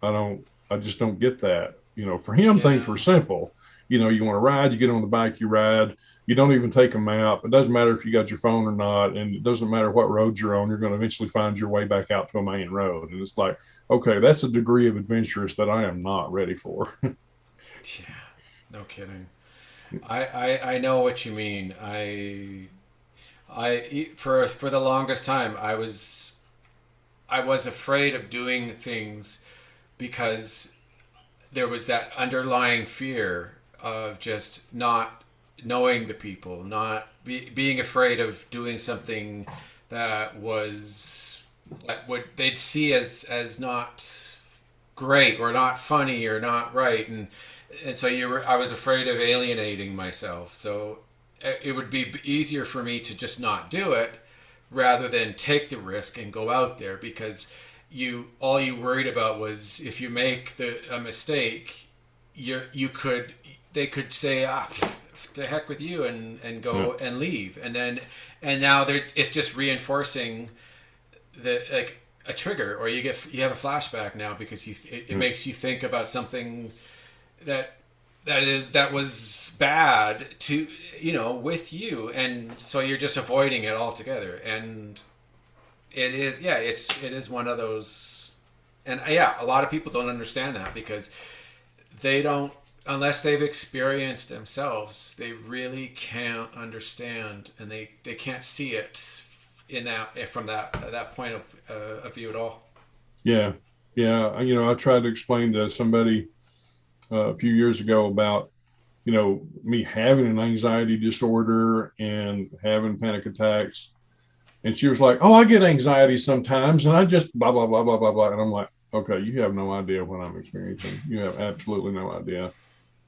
I just don't get that. For him, things were simple. You want to ride, you get on the bike, you ride. You don't even take a map. It doesn't matter if you got your phone or not, and it doesn't matter what road you're on. You're going to eventually find your way back out to a main road. And it's like, okay, that's a degree of adventurous that I am not ready for. Yeah, no kidding. I know what you mean. I for the longest time I was afraid of doing things because there was that underlying fear of just not knowing the people, not being afraid of doing something that they'd see as not great or not funny or not right, and so I was afraid of alienating myself. So it would be easier for me to just not do it rather than take the risk and go out there, because all you worried about was if you make a mistake, they could say, to heck with you, and go and leave, and now it's just reinforcing a trigger, or you have a flashback now because it makes you think about something that was bad to with you, and so you're just avoiding it altogether. And it is one of those, and a lot of people don't understand that, because they don't, unless they've experienced themselves, they really can't understand, and they can't see it from that point of view at all. Yeah. I tried to explain to somebody a few years ago about me having an anxiety disorder and having panic attacks, and she was like, "Oh, I get anxiety sometimes, and I just blah blah blah blah blah blah," and I'm like, "Okay, you have no idea what I'm experiencing. You have absolutely no idea,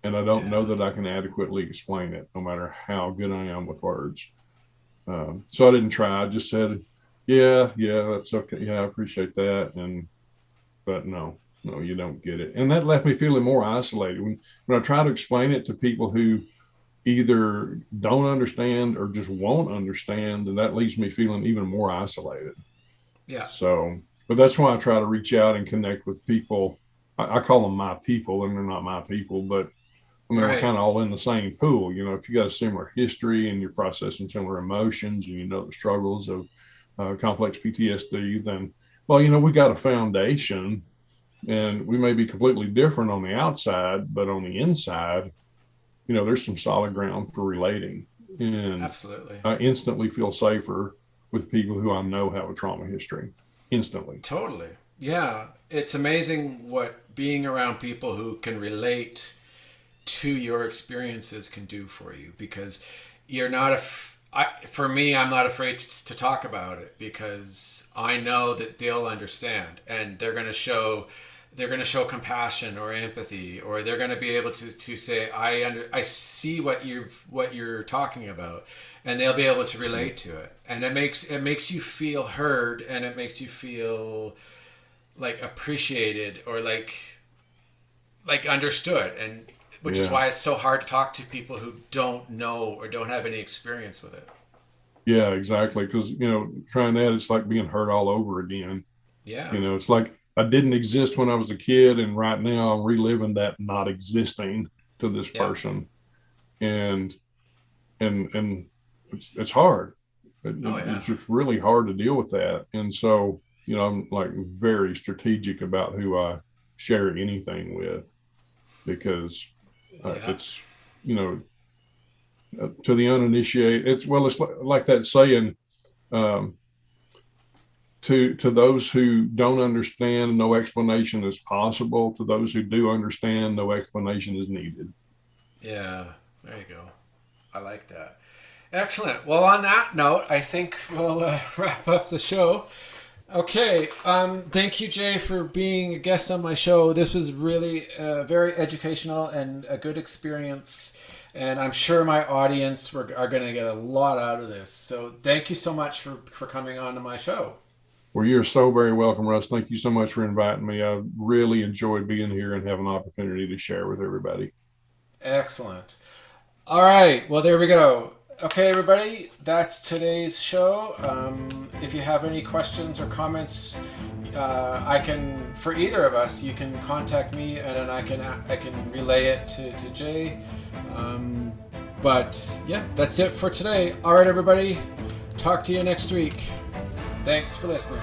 and I don't know that I can adequately explain it, no matter how good I am with words." So I didn't try. I just said, "Yeah, that's okay. Yeah, I appreciate that," but no, you don't get it. And that left me feeling more isolated. When I try to explain it to people who either don't understand or just won't understand, then that leaves me feeling even more isolated. Yeah. So, but that's why I try to reach out and connect with people. I call them my people, and they're not my people, but I mean, we're kind of all in the same pool. If you got a similar history and you're processing similar emotions, and the struggles of complex PTSD, then, well, we got a foundation. And we may be completely different on the outside, but on the inside, there's some solid ground for relating. And absolutely, I instantly feel safer with people who I know have a trauma history. Instantly. Totally. Yeah. It's amazing what being around people who can relate to your experiences can do for you, because you're not for me, I'm not afraid to talk about it, because I know that they'll understand, and they're going to show compassion or empathy, or they're going to be able to say, I see what you're talking about, and they'll be able to relate to it. And it makes you feel heard, and it makes you feel like appreciated, or like understood, and which is why it's so hard to talk to people who don't know or don't have any experience with it. Yeah, exactly. Because, trying that, it's like being hurt all over again. Yeah. It's like I didn't exist when I was a kid, and right now I'm reliving that not existing to this person. And it's hard. It's just really hard to deal with that. And so, I'm like very strategic about who I share anything with, because it's, to the uninitiated, it's like that saying, to those who don't understand, no explanation is possible. To those who do understand, no explanation is needed. Yeah, there you go. I like that. Excellent. Well, on that note, I think we'll wrap up the show. Okay. Thank you, Jay, for being a guest on my show. This was really very educational and a good experience. And I'm sure my audience are going to get a lot out of this. So thank you so much for coming on to my show. Well, you're so very welcome, Russ. Thank you so much for inviting me. I really enjoyed being here and having an opportunity to share with everybody. Excellent. All right. Well, there we go. Okay, everybody, that's today's show. If you have any questions or comments, for either of us, you can contact me, and then I can relay it to Jay. But yeah, that's it for today. All right, everybody, talk to you next week. Thanks for listening.